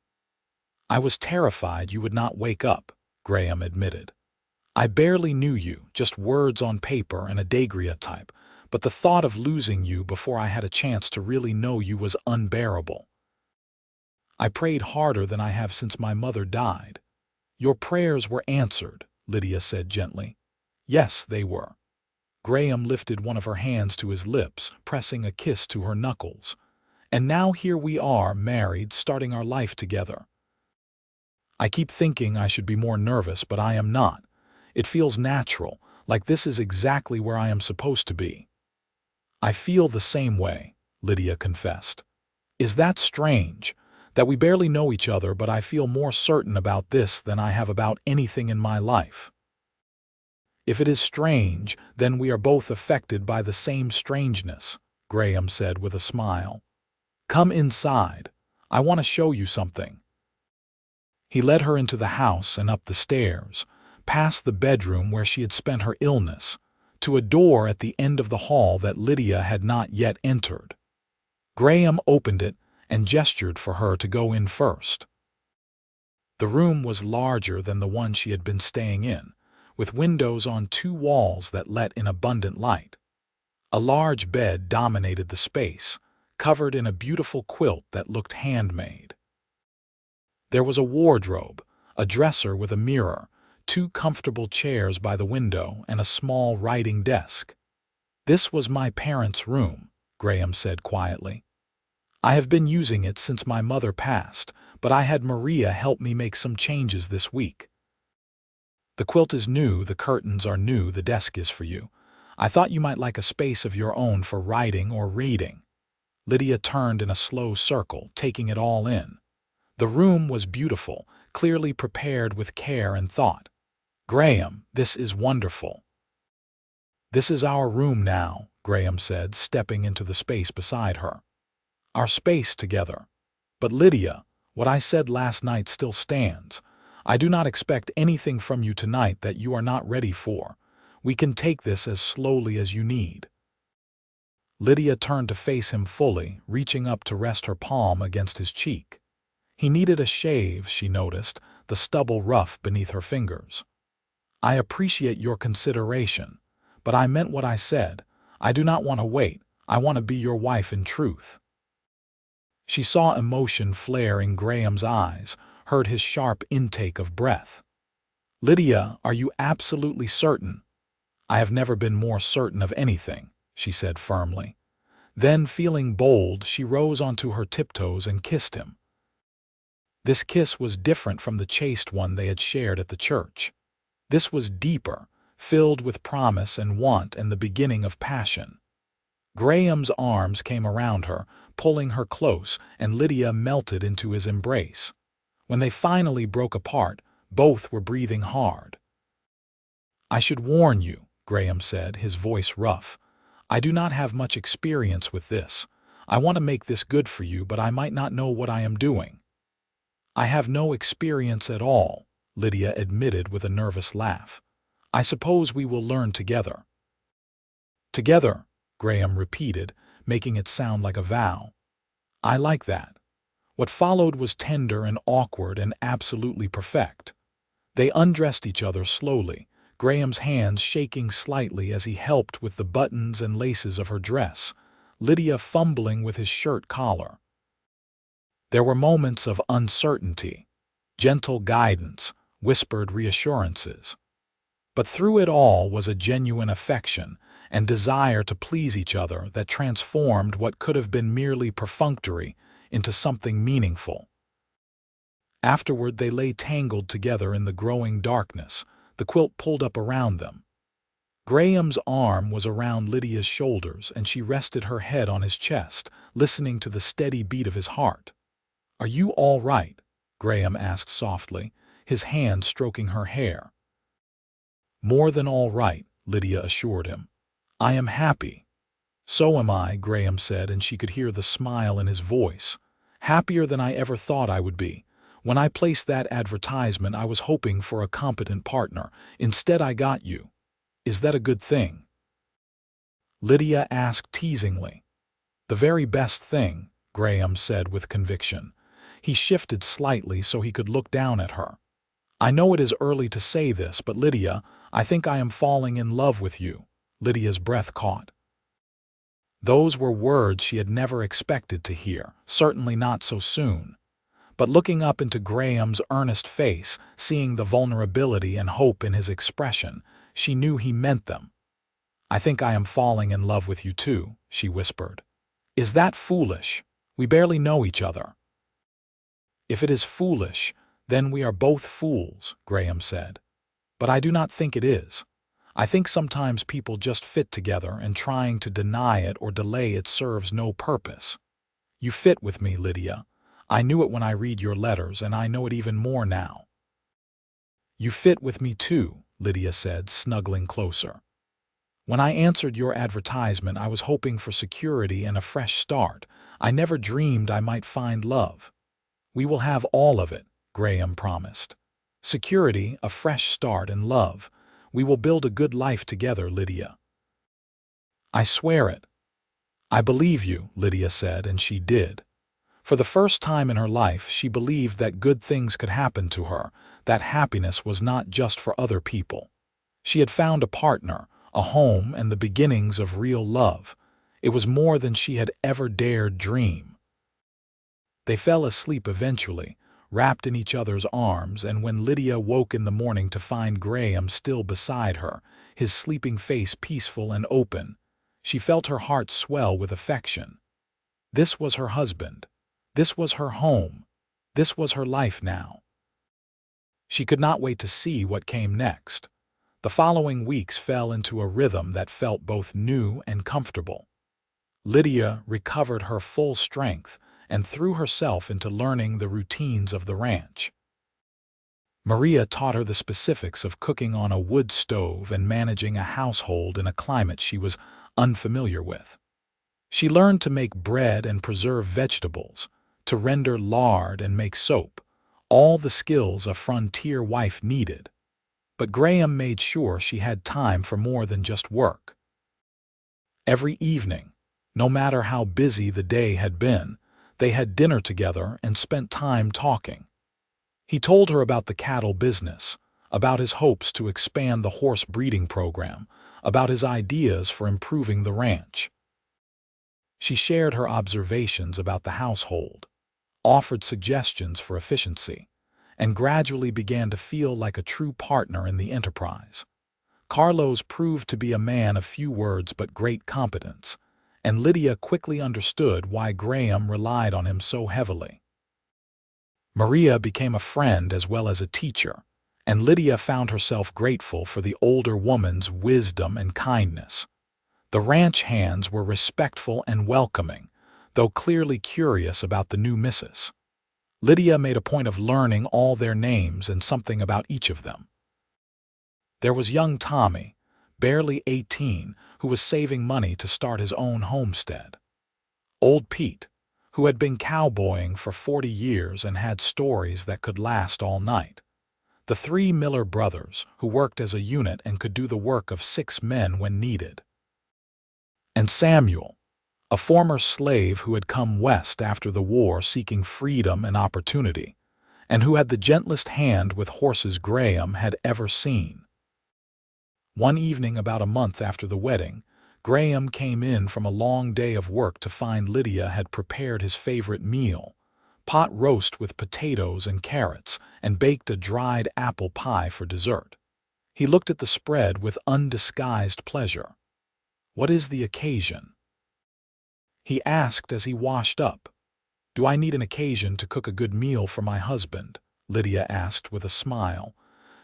[SPEAKER 1] "I was terrified you would not wake up," Graham admitted. "I barely knew you, just words on paper and a daguerreotype, but the thought of losing you before I had a chance to really know you was unbearable. I prayed harder than I have since my mother died." "Your prayers were answered," Lydia said gently. "Yes, they were." Graham lifted one of her hands to his lips, pressing a kiss to her knuckles. "And now here we are, married, starting our life together. I keep thinking I should be more nervous, but I am not. It feels natural, like this is exactly where I am supposed to be." "I feel the same way," Lydia confessed. "Is that strange? That we barely know each other, but I feel more certain about this than I have about anything in my life." "If it is strange, then we are both affected by the same strangeness," Graham said with a smile. "Come inside. I want to show you something." He led her into the house and up the stairs, past the bedroom where she had spent her illness, to a door at the end of the hall that Lydia had not yet entered. Graham opened it and gestured for her to go in first. The room was larger than the one she had been staying in, with windows on 2 walls that let in abundant light. A large bed dominated the space, covered in a beautiful quilt that looked handmade. There was a wardrobe, a dresser with a mirror, 2 comfortable chairs by the window, and a small writing desk. "This was my parents' room," Graham said quietly. "I have been using it since my mother passed, but I had Maria help me make some changes this week. The quilt is new, the curtains are new, the desk is for you. I thought you might like a space of your own for writing or reading." Lydia turned in a slow circle, taking it all in. The room was beautiful, clearly prepared with care and thought. "Graham, this is wonderful." "This is our room now," Graham said, stepping into the space beside her. "Our space together. But Lydia, what I said last night still stands. I do not expect anything from you tonight that you are not ready for. We can take this as slowly as you need." Lydia turned to face him fully, reaching up to rest her palm against his cheek. He needed a shave, she noticed, the stubble rough beneath her fingers. "I appreciate your consideration, but I meant what I said. I do not want to wait. I want to be your wife in truth." She saw emotion flare in Graham's eyes, heard his sharp intake of breath. "Lydia, are you absolutely certain?" "I have never been more certain of anything," she said firmly. Then, feeling bold, she rose onto her tiptoes and kissed him. This kiss was different from the chaste one they had shared at the church. This was deeper, filled with promise and want and the beginning of passion. Graham's arms came around her, pulling her close, and Lydia melted into his embrace. When they finally broke apart, both were breathing hard. "I should warn you," Graham said, his voice rough. "I do not have much experience with this. I want to make this good for you, but I might not know what I am doing." "I have no experience at all," Lydia admitted with a nervous laugh. "I suppose we will learn together." "Together," Graham repeated, making it sound like a vow. "I like that." What followed was tender and awkward and absolutely perfect. They undressed each other slowly, Graham's hands shaking slightly as he helped with the buttons and laces of her dress, Lydia fumbling with his shirt collar. There were moments of uncertainty. gentle guidance, whispered reassurances. But through it all was a genuine affection and desire to please each other that transformed what could have been merely perfunctory into something meaningful. Afterward, they lay tangled together in the growing darkness, the quilt pulled up around them. Graham's arm was around Lydia's shoulders, and she rested her head on his chest, listening to the steady beat of his heart. "Are you all right?" Graham asked softly, his hand stroking her hair. "More than all right," Lydia assured him. "I am happy." "So am I," Graham said, and she could hear the smile in his voice. "Happier than I ever thought I would be. When I placed that advertisement, I was hoping for a competent partner. Instead, I got you. Is that a good thing?" Lydia asked teasingly. "The very best thing," Graham said with conviction. He shifted slightly so he could look down at her. "I know it is early to say this, but Lydia, I think I am falling in love with you." Lydia's breath caught. Those were words she had never expected to hear, certainly not so soon. But looking up into Graham's earnest face, seeing the vulnerability and hope in his expression, she knew he meant them. "I think I am falling in love with you too," she whispered. "Is that foolish? We barely know each other." "If it is foolish, then we are both fools," Graham said. "But I do not think it is. I think sometimes people just fit together, and trying to deny it or delay it serves no purpose. You fit with me, Lydia. I knew it when I read your letters, and I know it even more now." "You fit with me too," Lydia said, snuggling closer. "When I answered your advertisement, I was hoping for security and a fresh start. I never dreamed I might find love." "We will have all of it," Graham promised. "Security, a fresh start, and love. We will build a good life together, Lydia." "I swear it." "I believe you," Lydia said, and she did. For the first time in her life, she believed that good things could happen to her, that happiness was not just for other people. She had found a partner, a home, and the beginnings of real love. It was more than she had ever dared dream. They fell asleep eventually, wrapped in each other's arms, and when Lydia woke in the morning to find Graham still beside her, his sleeping face peaceful and open, she felt her heart swell with affection. This was her husband. This was her home. This was her life now. She could not wait to see what came next. The following weeks fell into a rhythm that felt both new and comfortable. Lydia recovered her full strength and threw herself into learning the routines of the ranch. Maria taught her the specifics of cooking on a wood stove and managing a household in a climate she was unfamiliar with. She learned to make bread and preserve vegetables, to render lard and make soap, all the skills a frontier wife needed. But Graham made sure she had time for more than just work. Every evening, no matter how busy the day had been, they had dinner together and spent time talking. He told her about the cattle business, about his hopes to expand the horse breeding program, about his ideas for improving the ranch. She shared her observations about the household, offered suggestions for efficiency, and gradually began to feel like a true partner in the enterprise. Carlos proved to be a man of few words but great competence, and Lydia quickly understood why Graham relied on him so heavily. Maria became a friend as well as a teacher, and Lydia found herself grateful for the older woman's wisdom and kindness. The ranch hands were respectful and welcoming, though clearly curious about the new missus. Lydia made a point of learning all their names and something about each of them. There was young Tommy, barely 18, who was saving money to start his own homestead. Old Pete, who had been cowboying for 40 years and had stories that could last all night. The three Miller brothers, who worked as a unit and could do the work of 6 men when needed. And Samuel, a former slave who had come west after the war seeking freedom and opportunity, and who had the gentlest hand with horses Graham had ever seen. One evening about a month after the wedding, Graham came in from a long day of work to find Lydia had prepared his favorite meal, pot roast with potatoes and carrots, and baked a dried apple pie for dessert. He looked at the spread with undisguised pleasure. "What is the occasion?" he asked as he washed up. "Do I need an occasion to cook a good meal for my husband?" Lydia asked with a smile.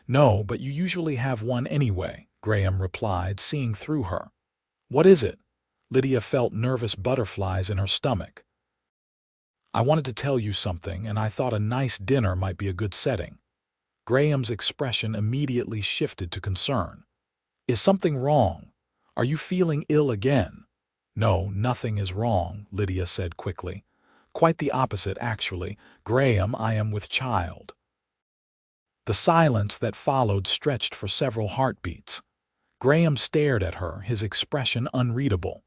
[SPEAKER 1] "No, but you usually have one anyway," Graham replied, seeing through her. "What is it?" Lydia felt nervous butterflies in her stomach. "I wanted to tell you something, and I thought a nice dinner might be a good setting." Graham's expression immediately shifted to concern. "Is something wrong? Are you feeling ill again?" "No, nothing is wrong," Lydia said quickly. "Quite the opposite, actually. Graham, I am with child." The silence that followed stretched for several heartbeats. Graham stared at her, his expression unreadable.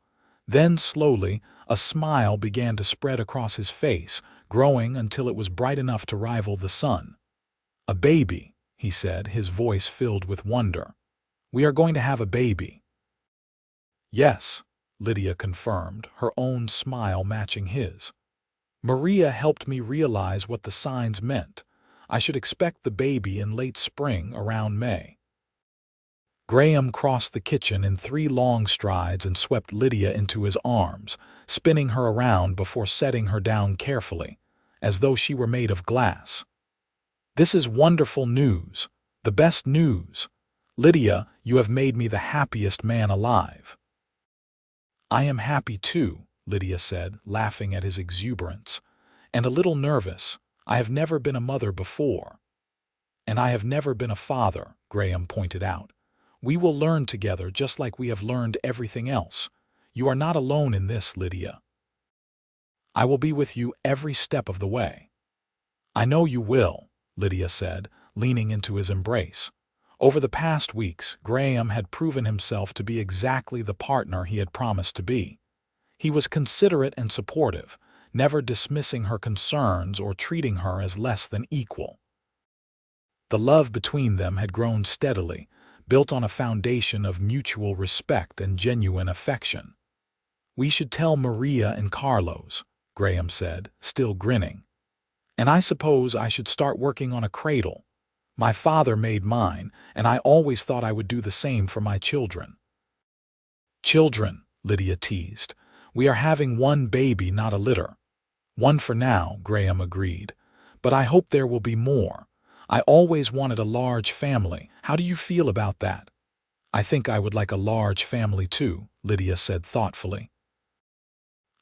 [SPEAKER 1] Then, slowly, a smile began to spread across his face, growing until it was bright enough to rival the sun. "A baby," he said, his voice filled with wonder. "We are going to have a baby." "Yes," Lydia confirmed, her own smile matching his. "Maria helped me realize what the signs meant. I should expect the baby in late spring, around May." Graham crossed the kitchen in 3 long strides and swept Lydia into his arms, spinning her around before setting her down carefully, as though she were made of glass. "This is wonderful news, the best news. Lydia, you have made me the happiest man alive." "I am happy too," Lydia said, laughing at his exuberance. "And a little nervous. I have never been a mother before." "And I have never been a father," Graham pointed out. "We will learn together just like we have learned everything else. You are not alone in this, Lydia. I will be with you every step of the way." "I know you will," Lydia said, leaning into his embrace. Over the past weeks, Graham had proven himself to be exactly the partner he had promised to be. He was considerate and supportive, never dismissing her concerns or treating her as less than equal. The love between them had grown steadily, built on a foundation of mutual respect and genuine affection. "We should tell Maria and Carlos," Graham said, still grinning. "And I suppose I should start working on a cradle. My father made mine, and I always thought I would do the same for my children." "Children," Lydia teased. "We are having one baby, not a litter." "One for now," Graham agreed. "But I hope there will be more. I always wanted a large family. How do you feel about that?" "I think I would like a large family too," Lydia said thoughtfully.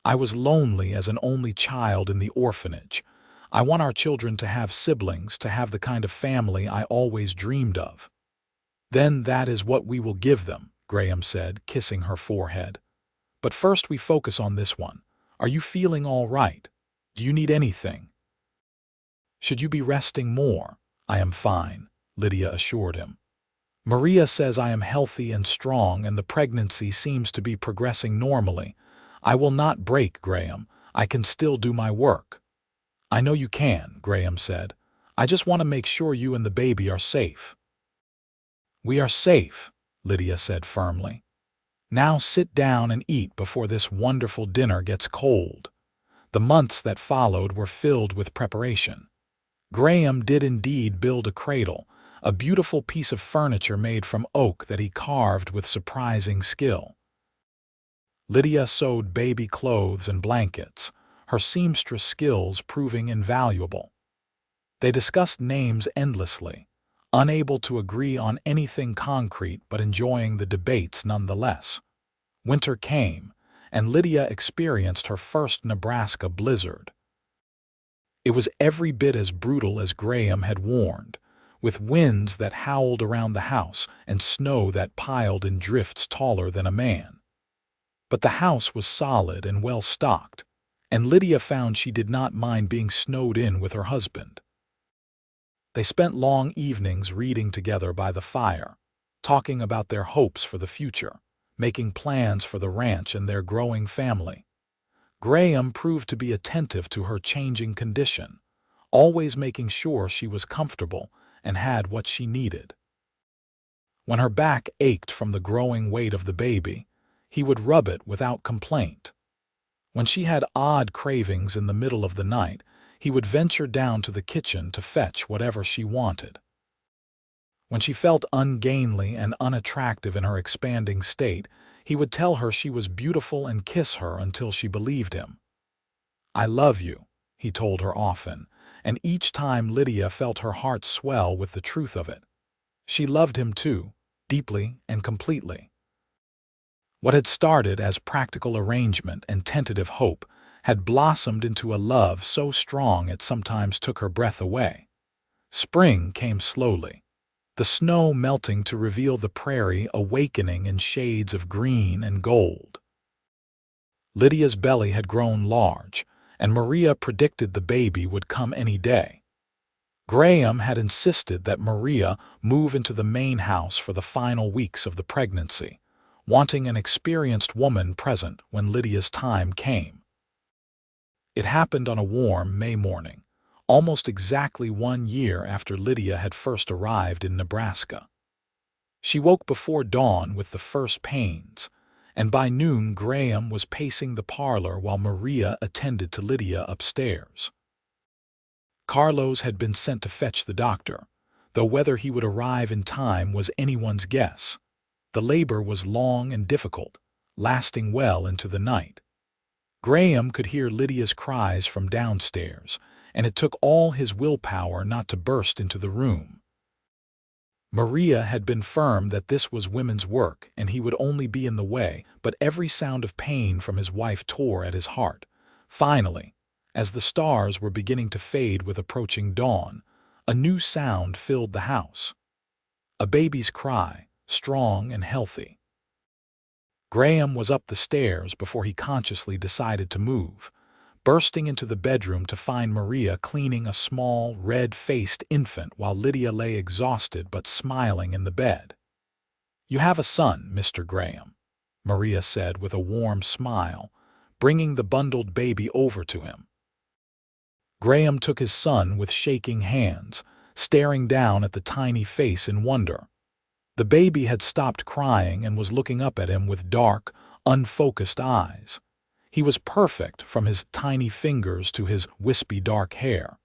[SPEAKER 1] "I was lonely as an only child in the orphanage. I want our children to have siblings, to have the kind of family I always dreamed of." "Then that is what we will give them," Graham said, kissing her forehead. "But first we focus on this one. Are you feeling all right? Do you need anything?" "Should you be resting more?" "I am fine," Lydia assured him. "Maria says I am healthy and strong, and the pregnancy seems to be progressing normally. I will not break, Graham. I can still do my work." "I know you can," Graham said. "I just want to make sure you and the baby are safe." "We are safe," Lydia said firmly. "Now sit down and eat before this wonderful dinner gets cold." The months that followed were filled with preparation. Graham did indeed build a cradle, a beautiful piece of furniture made from oak that he carved with surprising skill. Lydia sewed baby clothes and blankets, her seamstress skills proving invaluable. They discussed names endlessly, unable to agree on anything concrete but enjoying the debates nonetheless. Winter came, and Lydia experienced her first Nebraska blizzard. It was every bit as brutal as Graham had warned, with winds that howled around the house and snow that piled in drifts taller than a man. But the house was solid and well stocked, and Lydia found she did not mind being snowed in with her husband. They spent long evenings reading together by the fire, talking about their hopes for the future, making plans for the ranch and their growing family. Graham proved to be attentive to her changing condition, always making sure she was comfortable and had what she needed. When her back ached from the growing weight of the baby, he would rub it without complaint. When she had odd cravings in the middle of the night, he would venture down to the kitchen to fetch whatever she wanted. When she felt ungainly and unattractive in her expanding state, he would tell her she was beautiful and kiss her until she believed him. "I love you," he told her often, and each time Lydia felt her heart swell with the truth of it. She loved him too, deeply and completely. What had started as practical arrangement and tentative hope had blossomed into a love so strong it sometimes took her breath away. Spring came slowly, the snow melting to reveal the prairie awakening in shades of green and gold. Lydia's belly had grown large, and Maria predicted the baby would come any day. Graham had insisted that Maria move into the main house for the final weeks of the pregnancy, wanting an experienced woman present when Lydia's time came. It happened on a warm May morning, almost exactly 1 year after Lydia had first arrived in Nebraska. She woke before dawn with the first pains, and by noon Graham was pacing the parlor while Maria attended to Lydia upstairs. Carlos had been sent to fetch the doctor, though whether he would arrive in time was anyone's guess. The labor was long and difficult, lasting well into the night. Graham could hear Lydia's cries from downstairs, and it took all his willpower not to burst into the room. Maria had been firm that this was women's work and he would only be in the way, but every sound of pain from his wife tore at his heart. Finally, as the stars were beginning to fade with approaching dawn, a new sound filled the house. A baby's cry, strong and healthy. Graham was up the stairs before he consciously decided to move, bursting into the bedroom to find Maria cleaning a small, red-faced infant while Lydia lay exhausted but smiling in the bed. "You have a son, Mr. Graham," Maria said with a warm smile, bringing the bundled baby over to him. Graham took his son with shaking hands, staring down at the tiny face in wonder. The baby had stopped crying and was looking up at him with dark, unfocused eyes. He was perfect from his tiny fingers to his wispy dark hair.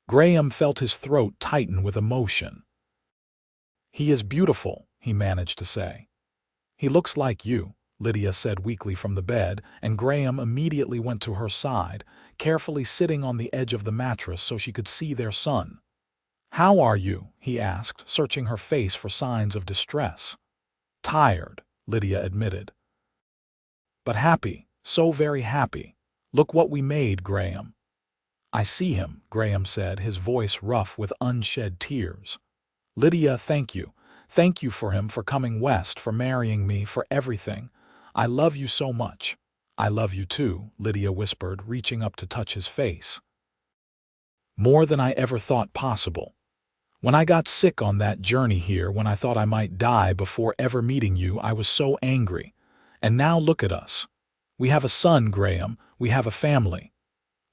[SPEAKER 1] Graham felt his throat tighten with emotion. "He is beautiful," he managed to say. "He looks like you," Lydia said weakly from the bed, and Graham immediately went to her side, carefully sitting on the edge of the mattress so she could see their son. "How are you?" he asked, searching her face for signs of distress. "Tired," Lydia admitted. "But happy, so very happy. Look what we made, Graham." "I see him," Graham said, his voice rough with unshed tears. "Lydia, thank you. Thank you for him, for coming west, for marrying me, for everything. I love you so much." "I love you too," Lydia whispered, reaching up to touch his face. "More than I ever thought possible. When I got sick on that journey here, when I thought I might die before ever meeting you, I was so angry. And now look at us. We have a son, Graham. We have a family."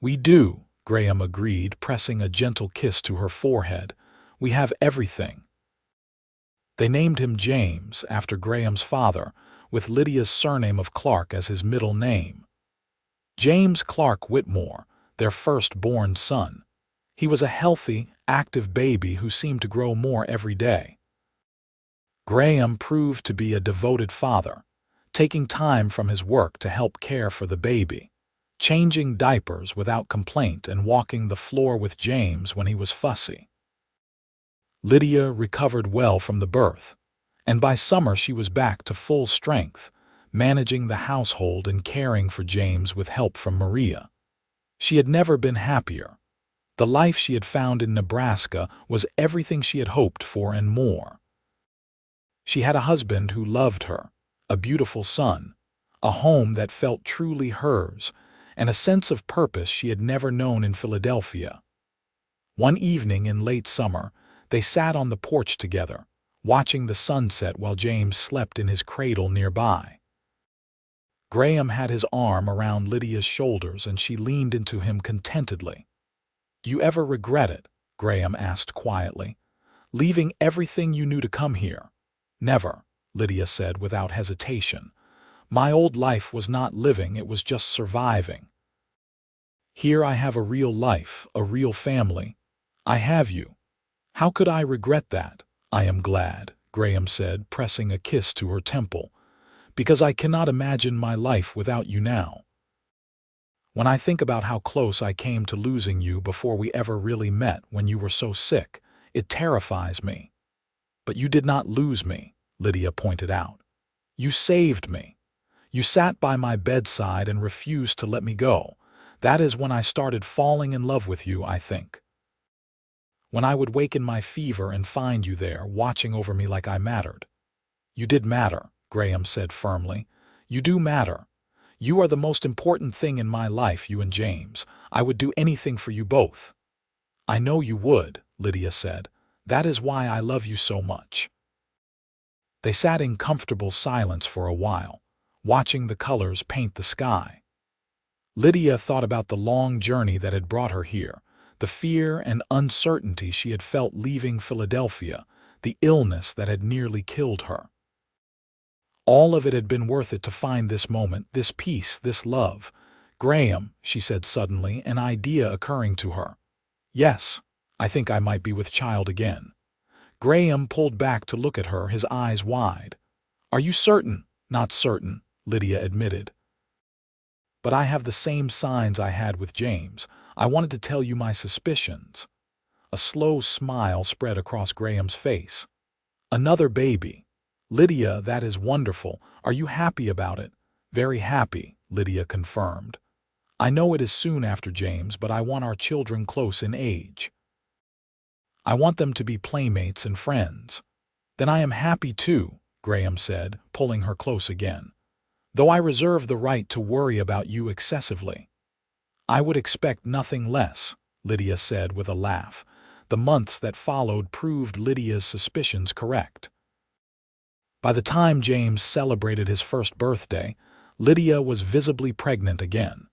[SPEAKER 1] "We do," Graham agreed, pressing a gentle kiss to her forehead. "We have everything." They named him James, after Graham's father, with Lydia's surname of Clarke as his middle name. James Clark Whitmore, their first-born son. He was a healthy, active baby who seemed to grow more every day. Graham proved to be a devoted father, taking time from his work to help care for the baby, changing diapers without complaint and walking the floor with James when he was fussy. Lydia recovered well from the birth, and by summer she was back to full strength, managing the household and caring for James with help from Maria. She had never been happier. The life she had found in Nebraska was everything she had hoped for and more. She had a husband who loved her, a beautiful son, a home that felt truly hers, and a sense of purpose she had never known in Philadelphia. One evening in late summer, they sat on the porch together, watching the sunset while James slept in his cradle nearby. Graham had his arm around Lydia's shoulders and she leaned into him contentedly. "Do you ever regret it?" Graham asked quietly. "Leaving everything you knew to come here?" "Never," Lydia said without hesitation. "My old life was not living, it was just surviving." Here I have a real life, a real family. I have you. How could I regret that? I am glad, Graham said, pressing a kiss to her temple, because I cannot imagine my life without you now. When I think about how close I came to losing you before we ever really met when you were so sick, it terrifies me. But you did not lose me, Lydia pointed out. You saved me. You sat by my bedside and refused to let me go. That is when I started falling in love with you, I think. When I would wake in my fever and find you there, watching over me like I mattered. You did matter, Graham said firmly. You do matter. You are the most important thing in my life, you and James. I would do anything for you both. I know you would, Lydia said. That is why I love you so much. They sat in comfortable silence for a while, watching the colors paint the sky. Lydia thought about the long journey that had brought her here, the fear and uncertainty she had felt leaving Philadelphia, the illness that had nearly killed her. All of it had been worth it to find this moment, this peace, this love. Graham, she said suddenly, an idea occurring to her. Yes, I think I might be with child again. Graham pulled back to look at her, his eyes wide. Are you certain? Not certain, Lydia admitted. But I have the same signs I had with James. I wanted to tell you my suspicions. A slow smile spread across Graham's face. Another baby. Lydia, that is wonderful. Are you happy about it? Very happy, Lydia confirmed. I know it is soon after James, but I want our children close in age. I want them to be playmates and friends. Then I am happy too, Graham said, pulling her close again. Though I reserve the right to worry about you excessively. I would expect nothing less, Lydia said with a laugh. The months that followed proved Lydia's suspicions correct. By the time James celebrated his first birthday, Lydia was visibly pregnant again.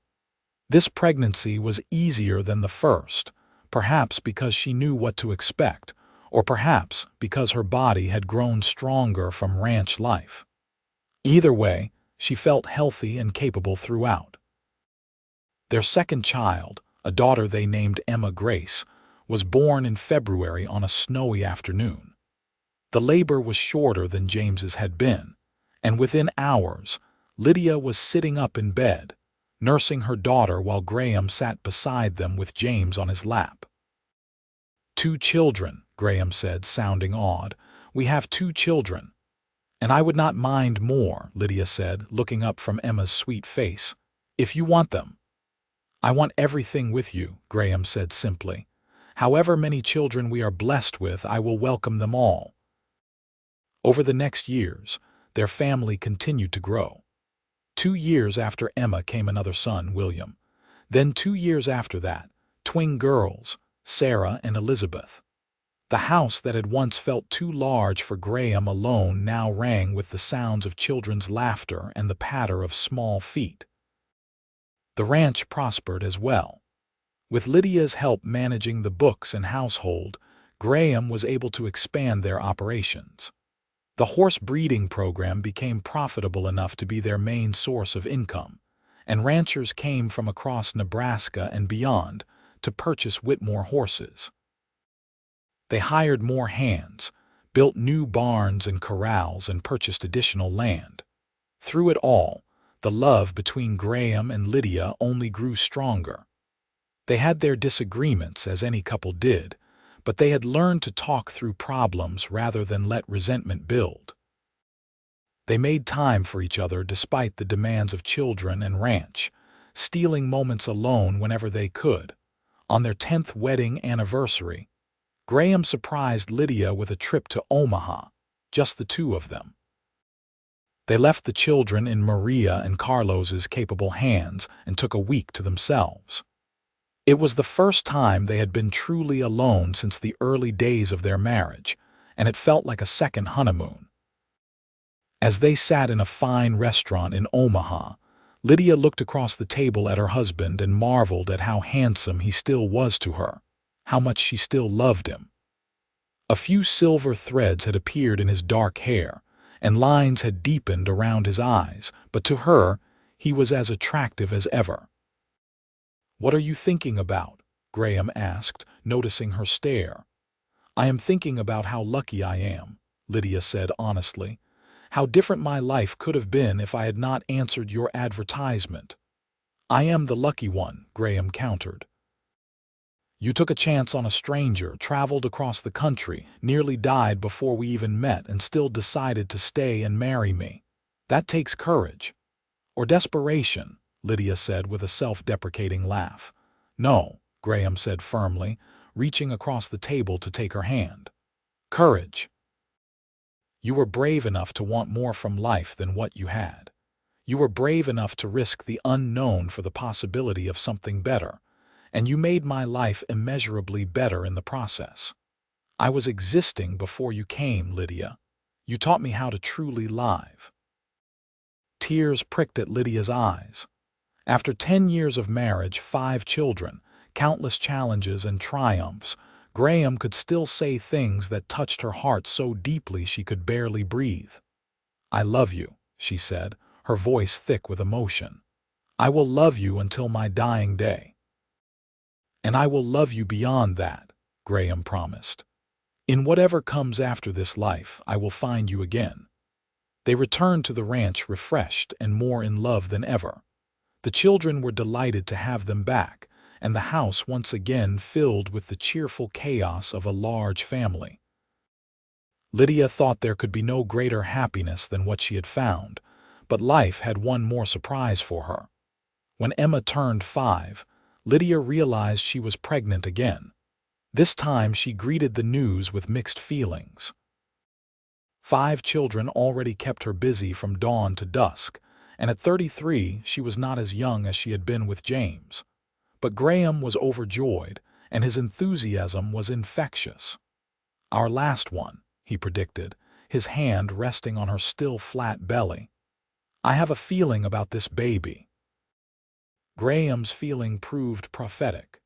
[SPEAKER 1] This pregnancy was easier than the first, perhaps because she knew what to expect, or perhaps because her body had grown stronger from ranch life. Either way, she felt healthy and capable throughout. Their second child, a daughter they named Emma Grace, was born in February on a snowy afternoon. The labor was shorter than James's had been, and within hours, Lydia was sitting up in bed, nursing her daughter while Graham sat beside them with James on his lap. 2 children, Graham said, sounding awed. We have 2 children. And I would not mind more, Lydia said, looking up from Emma's sweet face. If you want them. I want everything with you, Graham said simply. However many children we are blessed with, I will welcome them all. Over the next years, their family continued to grow. 2 years after Emma came another son, William. Then 2 years after that, twin girls, Sarah and Elizabeth. The house that had once felt too large for Graham alone now rang with the sounds of children's laughter and the patter of small feet. The ranch prospered as well. With Lydia's help managing the books and household, Graham was able to expand their operations. The horse breeding program became profitable enough to be their main source of income, and ranchers came from across Nebraska and beyond to purchase Whitmore horses. They hired more hands, built new barns and corrals, and purchased additional land. Through it all, the love between Graham and Lydia only grew stronger. They had their disagreements, as any couple did, but they had learned to talk through problems rather than let resentment build. They made time for each other despite the demands of children and ranch, stealing moments alone whenever they could. On their 10th wedding anniversary, Graham surprised Lydia with a trip to Omaha, just the 2 of them. They left the children in Maria and Carlos's capable hands and took a week to themselves. It was the first time they had been truly alone since the early days of their marriage, and it felt like a second honeymoon. As they sat in a fine restaurant in Omaha, Lydia looked across the table at her husband and marveled at how handsome he still was to her, how much she still loved him. A few silver threads had appeared in his dark hair, and lines had deepened around his eyes, but to her, he was as attractive as ever. "What are you thinking about?" Graham asked, noticing her stare. "I am thinking about how lucky I am," Lydia said honestly. "How different my life could have been if I had not answered your advertisement." "I am the lucky one," Graham countered. "You took a chance on a stranger, traveled across the country, nearly died before we even met, and still decided to stay and marry me. That takes courage." "Or desperation," Lydia said with a self-deprecating laugh. "No," Graham said firmly, reaching across the table to take her hand. "Courage. You were brave enough to want more from life than what you had. You were brave enough to risk the unknown for the possibility of something better, and you made my life immeasurably better in the process. I was existing before you came, Lydia. You taught me how to truly live." Tears pricked at Lydia's eyes. After 10 years of marriage, 5 children, countless challenges and triumphs, Graham could still say things that touched her heart so deeply she could barely breathe. "I love you," she said, her voice thick with emotion. "I will love you until my dying day." "And I will love you beyond that," Graham promised. "In whatever comes after this life, I will find you again." They returned to the ranch refreshed and more in love than ever. The children were delighted to have them back, and the house once again filled with the cheerful chaos of a large family. Lydia thought there could be no greater happiness than what she had found, but life had one more surprise for her. When Emma turned 5, Lydia realized she was pregnant again. This time she greeted the news with mixed feelings. 5 children already kept her busy from dawn to dusk, and at 33 she was not as young as she had been with James. But Graham was overjoyed, and his enthusiasm was infectious. "Our last one," he predicted, his hand resting on her still flat belly. "I have a feeling about this baby." Graham's feeling proved prophetic.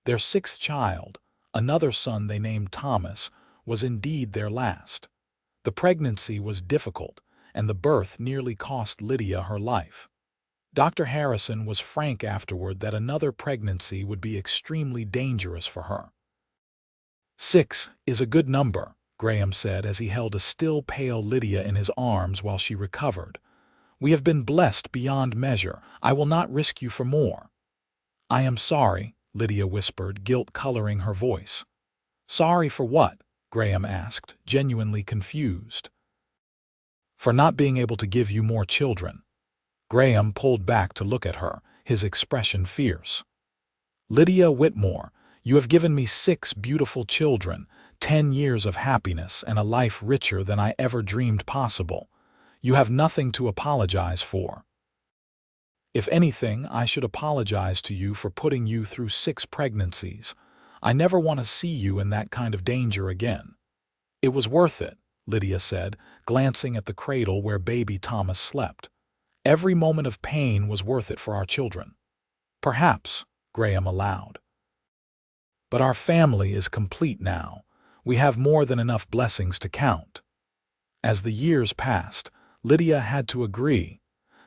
[SPEAKER 1] Their 6th child, another son they named Thomas, was indeed their last. The pregnancy was difficult, and the birth nearly cost Lydia her life. Dr. Harrison was frank afterward that another pregnancy would be extremely dangerous for her. "6 is a good number," Graham said as he held a still pale Lydia in his arms while she recovered. "We have been blessed beyond measure. I will not risk you for more." "I am sorry," Lydia whispered, guilt coloring her voice. "Sorry for what?" Graham asked, genuinely confused. "For not being able to give you more children." Graham pulled back to look at her, his expression fierce. "Lydia Whitmore, you have given me 6 beautiful children, 10 years of happiness, and a life richer than I ever dreamed possible. You have nothing to apologize for. If anything, I should apologize to you for putting you through 6 pregnancies. I never want to see you in that kind of danger again." "It was worth it," Lydia said, glancing at the cradle where baby Thomas slept. "Every moment of pain was worth it for our children." "Perhaps," Graham allowed. "But our family is complete now. We have more than enough blessings to count." As the years passed, Lydia had to agree.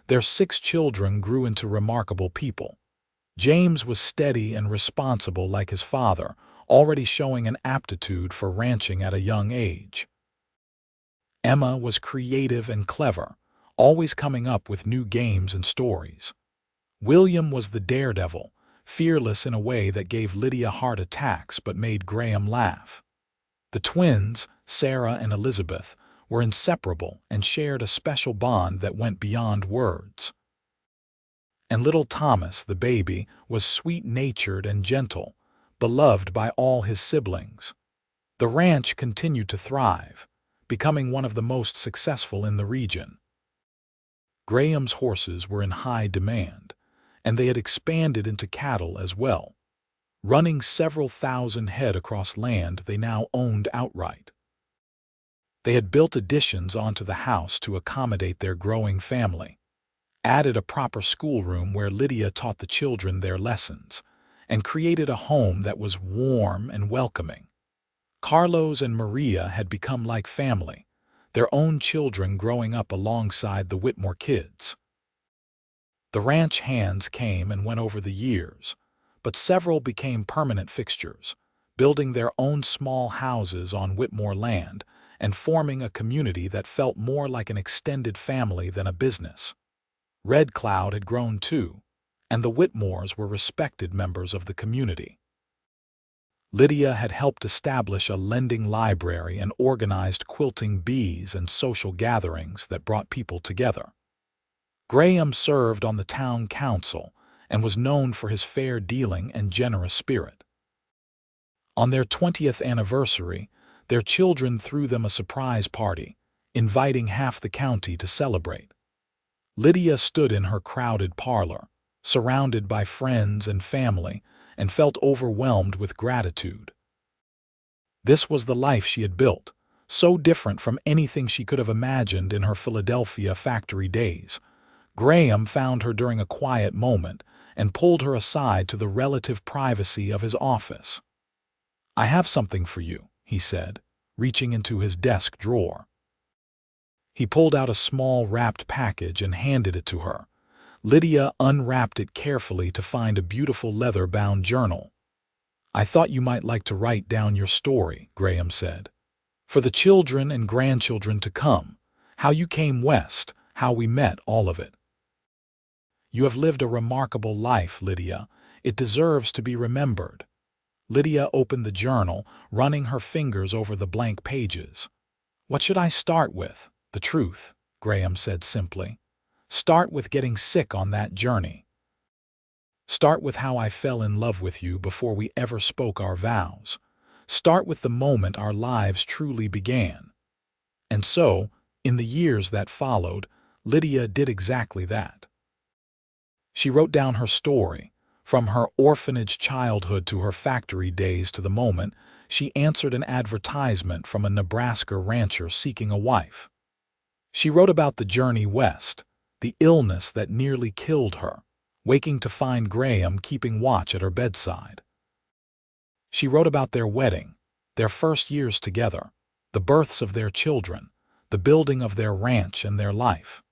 [SPEAKER 1] Their 6 children grew into remarkable people. James was steady and responsible like his father, already showing an aptitude for ranching at a young age. Emma was creative and clever, always coming up with new games and stories. William was the daredevil, fearless in a way that gave Lydia heart attacks but made Graham laugh. The twins, Sarah and Elizabeth, were inseparable and shared a special bond that went beyond words. And little Thomas, the baby, was sweet-natured and gentle, beloved by all his siblings. The ranch continued to thrive, becoming one of the most successful in the region. Graham's horses were in high demand, and they had expanded into cattle as well, running several thousand head across land they now owned outright. They had built additions onto the house to accommodate their growing family, added a proper schoolroom where Lydia taught the children their lessons, and created a home that was warm and welcoming. Carlos and Maria had become like family, their own children growing up alongside the Whitmore kids. The ranch hands came and went over the years, but several became permanent fixtures, building their own small houses on Whitmore land and forming a community that felt more like an extended family than a business. Red Cloud had grown too, and the Whitmores were respected members of the community. Lydia had helped establish a lending library and organized quilting bees and social gatherings that brought people together. Graham served on the town council and was known for his fair dealing and generous spirit. On their 20th anniversary, their children threw them a surprise party, inviting half the county to celebrate. Lydia stood in her crowded parlor, surrounded by friends and family, and felt overwhelmed with gratitude. This was the life she had built, so different from anything she could have imagined in her Philadelphia factory days. Graham found her during a quiet moment and pulled her aside to the relative privacy of his office. "I have something for you," he said, reaching into his desk drawer. He pulled out a small wrapped package and handed it to her. Lydia unwrapped it carefully to find a beautiful leather-bound journal. "I thought you might like to write down your story," Graham said. "For the children and grandchildren to come, how you came west, how we met, all of it. You have lived a remarkable life, Lydia. It deserves to be remembered." Lydia opened the journal, running her fingers over the blank pages. "What should I start with?" "The truth," Graham said simply. "Start with getting sick on that journey. Start with how I fell in love with you before we ever spoke our vows. Start with the moment our lives truly began." And so, in the years that followed, Lydia did exactly that. She wrote down her story, from her orphanage childhood to her factory days to the moment she answered an advertisement from a Nebraska rancher seeking a wife. She wrote about the journey west, the illness that nearly killed her, waking to find Graham keeping watch at her bedside. She wrote about their wedding, their first years together, the births of their children, the building of their ranch and their life.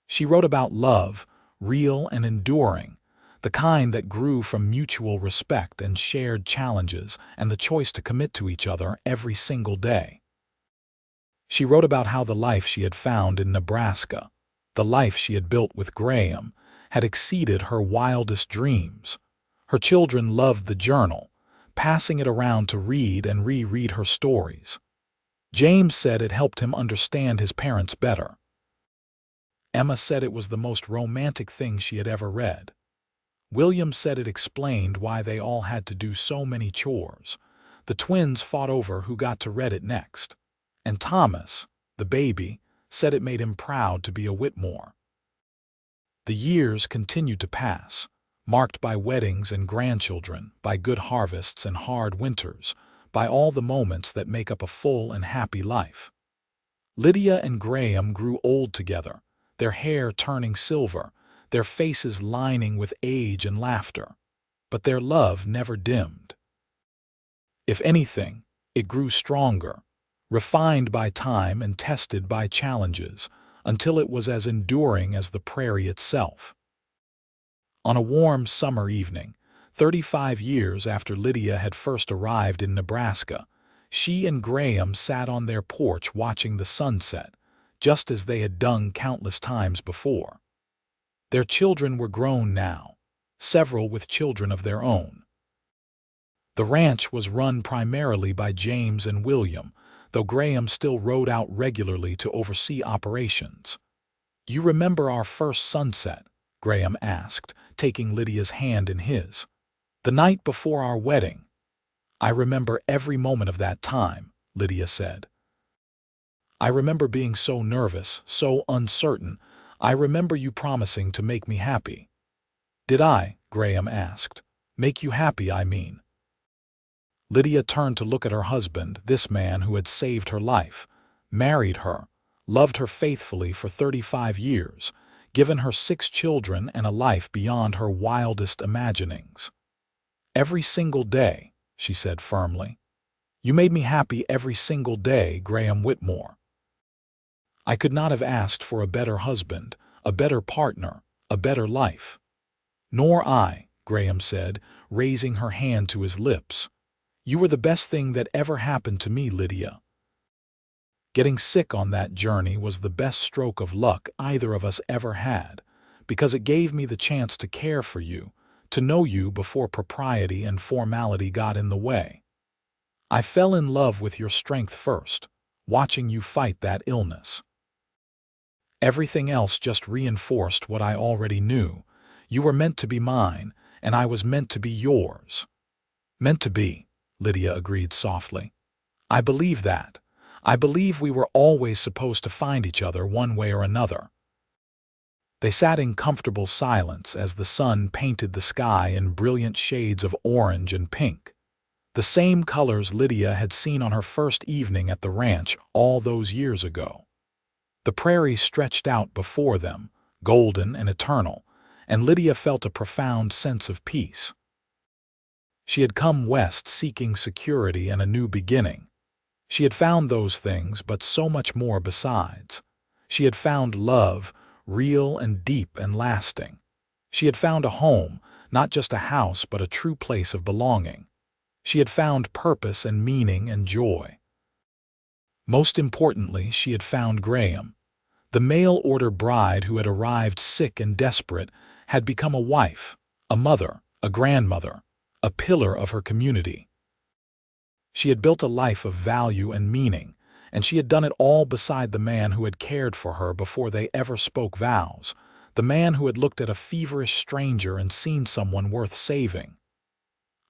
[SPEAKER 1] She wrote about love, real and enduring, the kind that grew from mutual respect and shared challenges and the choice to commit to each other every single day. She wrote about how the life she had found in Nebraska, the life she had built with Graham, had exceeded her wildest dreams. Her children loved the journal, passing it around to read and reread her stories. James said it helped him understand his parents better. Emma said it was the most romantic thing she had ever read. William said it explained why they all had to do so many chores. The twins fought over who got to read it next. And Thomas, the baby, said it made him proud to be a Whitmore. The years continued to pass, marked by weddings and grandchildren, by good harvests and hard winters, by all the moments that make up a full and happy life. Lydia and Graham grew old together, their hair turning silver, their faces lining with age and laughter. But their love never dimmed. If anything, it grew stronger, refined by time and tested by challenges, until it was as enduring as the prairie itself. On a warm summer evening, 35 years after Lydia had first arrived in Nebraska, she and Graham sat on their porch watching the sunset, just as they had done countless times before. Their children were grown now, several with children of their own. The ranch was run primarily by James and William, though Graham still rode out regularly to oversee operations. "You remember our first sunset?" Graham asked, taking Lydia's hand in his. "The night before our wedding." "I remember every moment of that time," Lydia said. "I remember being so nervous, so uncertain. I remember you promising to make me happy." "Did I?" Graham asked. "Make you happy, I mean." Lydia turned to look at her husband, this man who had saved her life, married her, loved her faithfully for 35 years, given her 6 children and a life beyond her wildest imaginings. "Every single day," she said firmly. "You made me happy every single day, Graham Whitmore. I could not have asked for a better husband, a better partner, a better life." "Nor I," Graham said, raising her hand to his lips. "You were the best thing that ever happened to me, Lydia." Getting sick on that journey was the best stroke of luck either of us ever had, because it gave me the chance to care for you, to know you before propriety and formality got in the way. I fell in love with your strength first, watching you fight that illness. Everything else just reinforced what I already knew. You were meant to be mine, and I was meant to be yours. Meant to be, Lydia agreed softly. I believe that. I believe we were always supposed to find each other one way or another. They sat in comfortable silence as the sun painted the sky in brilliant shades of orange and pink. The same colors Lydia had seen on her first evening at the ranch all those years ago. The prairie stretched out before them, golden and eternal, and Lydia felt a profound sense of peace. She had come west seeking security and a new beginning. She had found those things, but so much more besides. She had found love, real and deep and lasting. She had found a home, not just a house, but a true place of belonging. She had found purpose and meaning and joy. Most importantly, she had found Graham. The mail-order bride who had arrived sick and desperate had become a wife, a mother, a grandmother, a pillar of her community. She had built a life of value and meaning, and she had done it all beside the man who had cared for her before they ever spoke vows, the man who had looked at a feverish stranger and seen someone worth saving.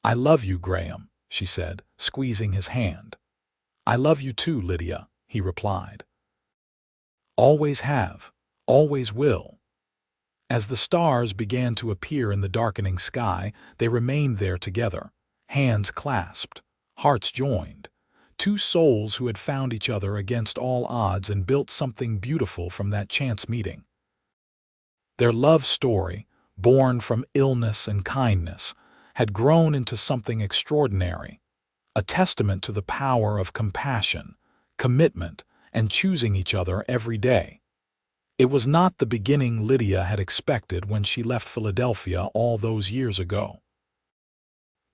[SPEAKER 1] "I love you, Graham," she said, squeezing his hand. "I love you too, Lydia," he replied. "Always have, always will." As the stars began to appear in the darkening sky, they remained there together, hands clasped, hearts joined, two souls who had found each other against all odds and built something beautiful from that chance meeting. Their love story, born from illness and kindness, had grown into something extraordinary, a testament to the power of compassion, commitment, and choosing each other every day. It was not the beginning Lydia had expected when she left Philadelphia all those years ago.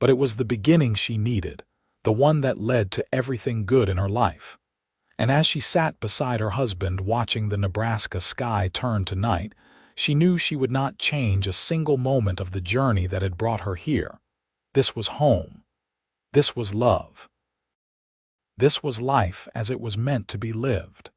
[SPEAKER 1] But it was the beginning she needed, the one that led to everything good in her life. And as she sat beside her husband watching the Nebraska sky turn to night, she knew she would not change a single moment of the journey that had brought her here. This was home. This was love. This was life as it was meant to be lived.